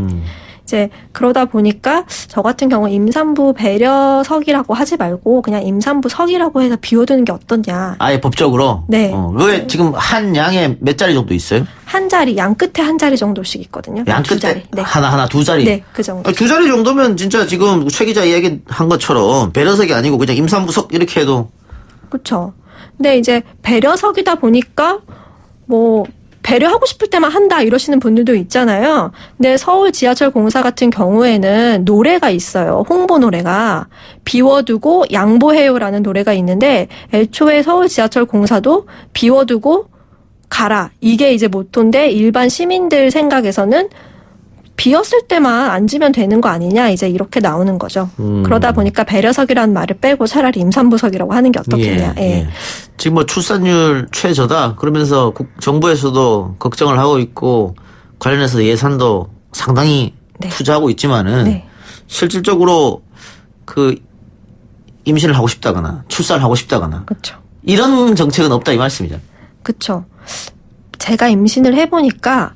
이제 그러다 보니까 저 같은 경우 임산부 배려석이라고 하지 말고 그냥 임산부석이라고 해서 비워두는 게 어떠냐. 아예 법적으로? 네. 왜 지금 한 양에 몇 자리 정도 있어요? 한 자리, 양 끝에 한 자리 정도씩 있거든요. 양 두 끝에 자리. 네. 하나 두 자리? 네, 그 정도. 두 자리 정도면 진짜 지금 최 기자 이야기한 것처럼 배려석이 아니고 그냥 임산부석 이렇게 해도. 그렇죠. 근데 이제 배려석이다 보니까 배려하고 싶을 때만 한다 이러시는 분들도 있잖아요. 근데 서울 지하철 공사 같은 경우에는 노래가 있어요. 홍보 노래가. 비워두고 양보해요라는 노래가 있는데 애초에 서울 지하철 공사도 비워두고 가라. 이게 이제 모토인데 일반 시민들 생각에서는 비었을 때만 앉으면 되는 거 아니냐 이제 이렇게 나오는 거죠. 그러다 보니까 배려석이라는 말을 빼고 차라리 임산부석이라고 하는 게 어떻겠냐. 예. 지금 출산율 최저다 그러면서 정부에서도 걱정을 하고 있고 관련해서 예산도 상당히 투자하고 있지만은 실질적으로 임신을 하고 싶다거나 출산을 하고 싶다거나 그렇죠. 이런 정책은 없다 이 말씀이죠. 그렇죠. 제가 임신을 해보니까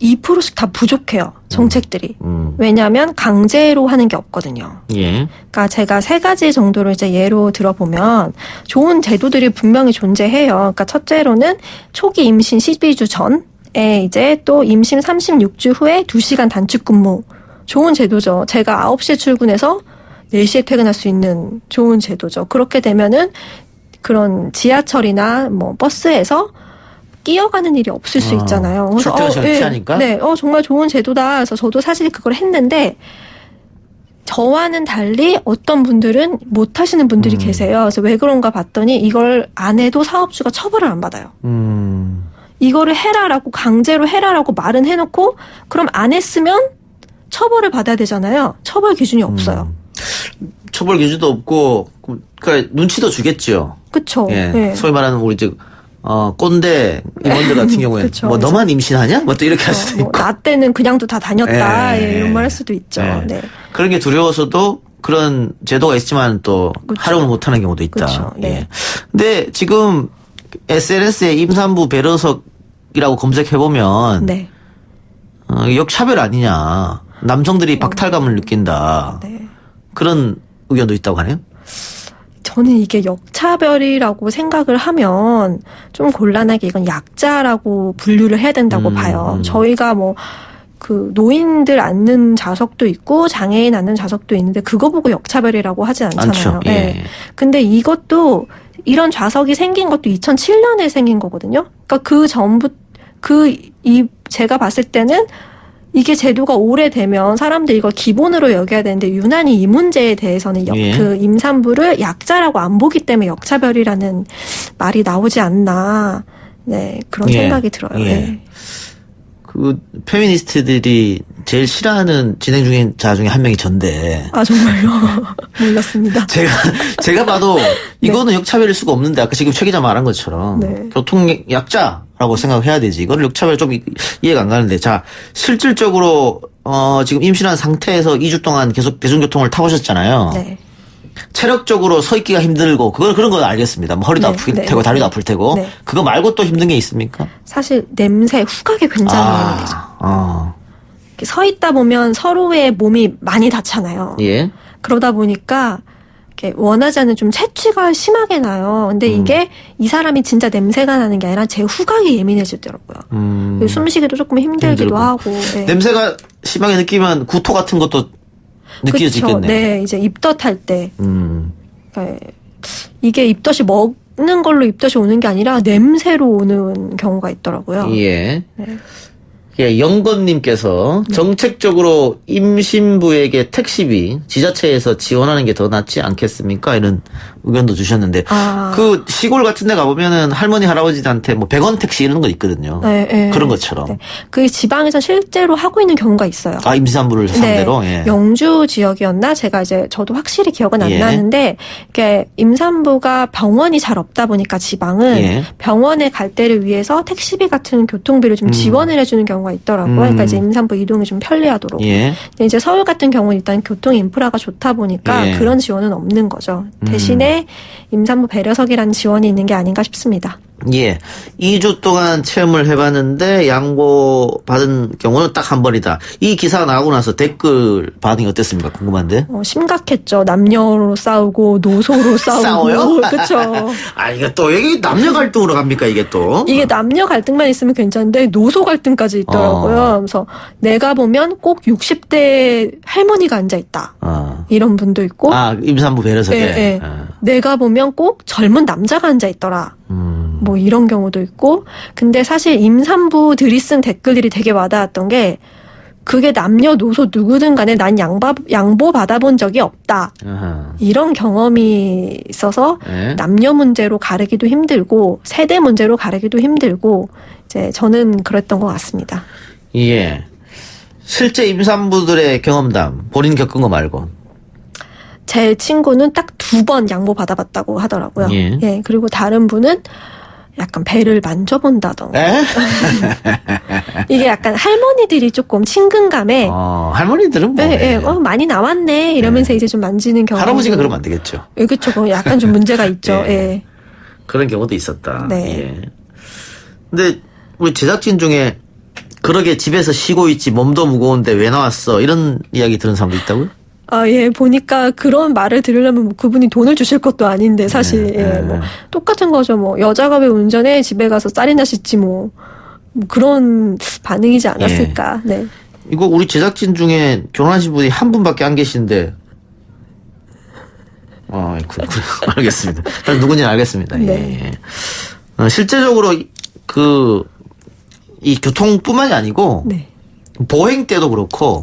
2%씩 다 부족해요. 정책들이. 왜냐하면 강제로 하는 게 없거든요. 그러니까 제가 3가지 정도를 이제 예로 들어보면 좋은 제도들이 분명히 존재해요. 그러니까 첫째로는 초기 임신 12주 전에 이제 또 임신 36주 후에 2시간 단축 근무. 좋은 제도죠. 제가 9시에 출근해서 4시에 퇴근할 수 있는 좋은 제도죠. 그렇게 되면은 그런 지하철이나 버스에서 끼어가는 일이 없을 수 있잖아요. 출퇴근 시간 피하니까? 네, 정말 좋은 제도다. 그래서 저도 사실 그걸 했는데 저와는 달리 어떤 분들은 못 하시는 분들이 계세요. 그래서 왜 그런가 봤더니 이걸 안 해도 사업주가 처벌을 안 받아요. 이거를 해라라고 강제로 해라라고 말은 해놓고 그럼 안 했으면 처벌을 받아야 되잖아요. 처벌 기준이 없어요. 처벌 기준도 없고 그러니까 눈치도 주겠죠. 그렇죠. 소위 말하는 우리 꼰대 임원들 같은 경우에 그쵸, 너만 임신하냐? 또 이렇게 할 수도 있고. 나 때는 그냥도 다 다녔다. 이런 말 할 수도 있죠. 네. 그런 게 두려워서도 그런 제도가 있지만 또 활용을 못하는 경우도 있다. 그쵸, 네. 근데 지금 SNS에 임산부 배려석이라고 검색해보면 역차별 아니냐. 남성들이 박탈감을 느낀다. 그런 의견도 있다고 하네요. 저는 이게 역차별이라고 생각을 하면 좀 곤란하게 이건 약자라고 분류를 해야 된다고 봐요. 저희가 노인들 앉는 좌석도 있고 장애인 앉는 좌석도 있는데 그거 보고 역차별이라고 하진 않잖아요. 네. 근데 이것도 이런 좌석이 생긴 것도 2007년에 생긴 거거든요. 그러니까 그 전부터 제가 봤을 때는 이게 제도가 오래되면 사람들이 이걸 기본으로 여겨야 되는데 유난히 이 문제에 대해서는 그 임산부를 약자라고 안 보기 때문에 역차별이라는 말이 나오지 않나. 네, 그런 생각이 들어요. 그 페미니스트들이 제일 싫어하는 진행자 중에 한 명이 전데. 아, 정말요? 몰랐습니다. 제가 봐도 이거는 역차별일 수가 없는데 아까 지금 최 기자 말한 것처럼 교통 약자라고 라고 생각해야 되지. 이거를 역차별 좀 이해가 안 가는데. 자, 실질적으로, 지금 임신한 상태에서 2주 동안 계속 대중교통을 타보셨잖아요. 네. 체력적으로 서 있기가 힘들고, 그런 건 알겠습니다. 뭐 허리도 아플 테고, 다리도 아플 테고. 네. 그거 말고 또 힘든 게 있습니까? 사실 냄새, 후각이 굉장히 예민해져. 서 있다 보면 서로의 몸이 많이 닿잖아요. 예. 그러다 보니까, 원하지 않는 좀 채취가 심하게 나요. 근데 이게 이 사람이 진짜 냄새가 나는 게 아니라 제 후각이 예민해지더라고요. 숨쉬기도 조금 힘들기도 하고. 네. 냄새가 심하게 느끼면 구토 같은 것도 느껴지겠네요. 네, 이제 입덧할 때. 이게 입덧이 먹는 걸로 입덧이 오는 게 아니라 냄새로 오는 경우가 있더라고요. 예. 네. 예, 영건님께서 정책적으로 임신부에게 택시비 지자체에서 지원하는 게 더 낫지 않겠습니까? 이런 의견도 주셨는데 그 시골 같은 데 가보면은 할머니 할아버지한테 뭐 100원 택시 이런 거 있거든요. 네. 그런 것처럼. 네. 그 지방에서 실제로 하고 있는 경우가 있어요. 임산부를 상대로? 네. 영주 지역이었나? 제가 저도 확실히 기억은 안 나는데 이게 임산부가 병원이 잘 없다 보니까 지방은 병원에 갈 때를 위해서 택시비 같은 교통비를 좀 지원을 해주는 경우가 있더라고요. 그러니까 이제 임산부 이동이 좀 편리하도록. 근데 이제 서울 같은 경우는 일단 교통 인프라가 좋다 보니까 그런 지원은 없는 거죠. 대신에 임산부 배려석이라는 지원이 있는 게 아닌가 싶습니다. 예. 2주 동안 체험을 해봤는데 양보받은 경우는 딱 한 번이다. 이 기사가 나가고 나서 댓글 반응이 어땠습니까? 궁금한데. 심각했죠. 남녀로 싸우고 노소로 싸우고. 싸워요? 그렇죠. 이게 또 여기 남녀 갈등으로 갑니까 이게 또? 이게 남녀 갈등만 있으면 괜찮은데 노소 갈등까지 있더라고요. 그래서 내가 보면 꼭 60대 할머니가 앉아있다. 이런 분도 있고. 임산부 배려석에. 네. 내가 보면 꼭 젊은 남자가 앉아있더라. 뭐 이런 경우도 있고. 근데 사실 임산부들이 쓴 댓글들이 되게 와닿았던 게 그게 남녀노소 누구든 간에 난 양보 받아본 적이 없다. 이런 경험이 있어서 남녀 문제로 가르기도 힘들고 세대 문제로 가르기도 힘들고 이제 저는 그랬던 것 같습니다. 예. 실제 임산부들의 경험담 본인 겪은 거 말고. 제 친구는 딱 2번 양보 받아봤다고 하더라고요. 예. 그리고 다른 분은 약간 배를 만져본다던가. 이게 약간 할머니들이 조금 친근감에. 할머니들은 뭐. 많이 나왔네. 이러면서 이제 좀 만지는 경우. 할아버지가 그러면 안 되겠죠. 예, 그렇죠. 약간 좀 문제가 있죠. 예. 그런 경우도 있었다. 네. 예. 근데 우리 제작진 중에 그러게 집에서 쉬고 있지 몸도 무거운데 왜 나왔어? 이런 이야기 들은 사람도 있다고요? 예, 보니까 그런 말을 들으려면 뭐 그분이 돈을 주실 것도 아닌데, 사실, 뭐, 똑같은 거죠. 뭐, 여자가 왜 운전해? 집에 가서 쌀이나 씻지, 뭐 그런 반응이지 않았을까. 네. 이거 우리 제작진 중에 결혼하신 분이 한 분밖에 안 계시는데, 그래. 알겠습니다. 누군지는 알겠습니다. 네. 예. 실제적으로 이 교통뿐만이 아니고, 보행 때도 그렇고,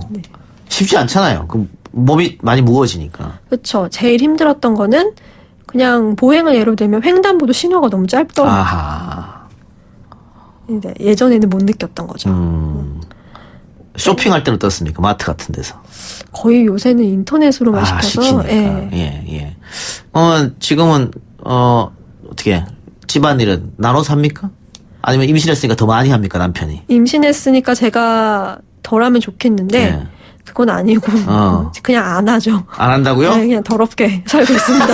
쉽지 않잖아요. 몸이 많이 무거워지니까. 그렇죠. 제일 힘들었던 거는 그냥 보행을 예로 들면 횡단보도 신호가 너무 짧더라고요. 네, 예전에는 못 느꼈던 거죠. 쇼핑할 때는 어떻습니까? 마트 같은 데서. 거의 요새는 인터넷으로만 시켜서. 예. 지금은 어떻게 집안일은 나눠서 합니까? 아니면 임신했으니까 더 많이 합니까, 남편이? 임신했으니까 제가 덜 하면 좋겠는데 그건 아니고 그냥 안 하죠. 안 한다고요? 네, 그냥 더럽게 살고 있습니다.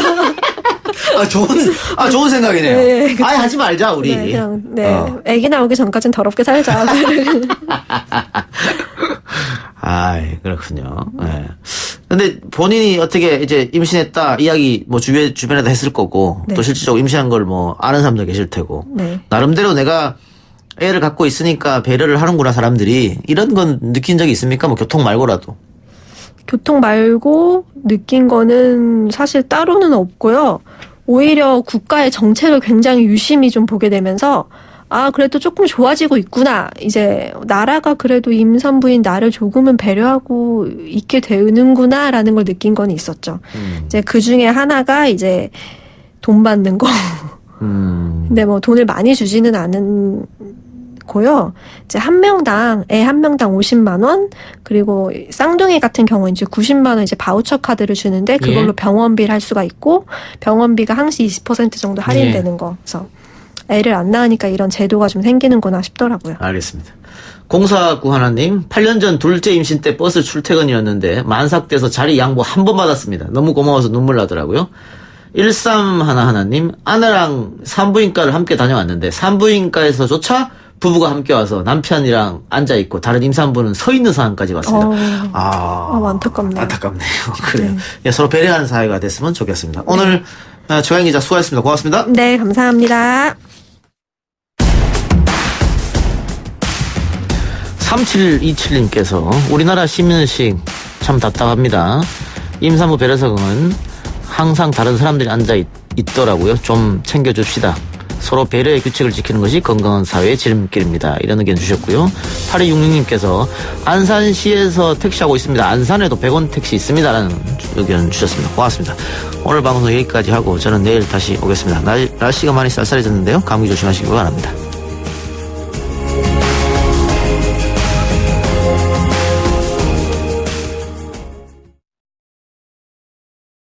좋은 생각이네요. 네, 아예 하지 말자 우리. 네, 그냥 아기 나오기 전까지는 더럽게 살자. 그렇군요. 네. 근데 본인이 어떻게 이제 임신했다 이야기 뭐 주변에도 했을 거고 또 실질적으로 임신한 걸 뭐 아는 사람도 계실 테고 나름대로 내가 애를 갖고 있으니까 배려를 하는구나 사람들이 이런 건 느낀 적이 있습니까? 뭐 교통 말고라도. 교통 말고 느낀 거는 사실 따로는 없고요. 오히려 국가의 정책을 굉장히 유심히 좀 보게 되면서 그래도 조금 좋아지고 있구나. 이제 나라가 그래도 임산부인 나를 조금은 배려하고 있게 되는구나라는 걸 느낀 건 있었죠. 이제 그 중에 하나가 이제 돈 받는 거. 근데 뭐 돈을 많이 주지는 않고요. 이제 애 한 명당 50만 원, 그리고 쌍둥이 같은 경우는 이제 90만 원 이제 바우처 카드를 주는데 그걸로 병원비를 할 수가 있고 병원비가 항시 20% 정도 할인되는 거. 그래서 애를 안 낳으니까 이런 제도가 좀 생기는구나 싶더라고요. 알겠습니다. 0491 하나님, 8년 전 둘째 임신 때 버스 출퇴근이었는데 만삭돼서 자리 양보 한 번 받았습니다. 너무 고마워서 눈물 나더라고요. 1311 하나님, 아내랑 산부인과를 함께 다녀왔는데 산부인과에서조차 부부가 함께 와서 남편이랑 앉아있고 다른 임산부는 서 있는 상황까지 왔습니다. 안타깝네요. 안타깝네요. 그래요. 네. 예, 서로 배려하는 사회가 됐으면 좋겠습니다. 오늘 조양 기자 수고하셨습니다. 고맙습니다. 네, 감사합니다. 3727님께서 우리나라 시민의식 참 답답합니다. 임산부 배려석은 항상 다른 사람들이 앉아있더라고요. 좀 챙겨줍시다. 서로 배려의 규칙을 지키는 것이 건강한 사회의 지름길입니다. 이런 의견 주셨고요. 8266님께서 안산시에서 택시하고 있습니다. 안산에도 100원 택시 있습니다. 라는 의견 주셨습니다. 고맙습니다. 오늘 방송 여기까지 하고 저는 내일 다시 오겠습니다. 날씨가 많이 쌀쌀해졌는데요. 감기 조심하시기 바랍니다.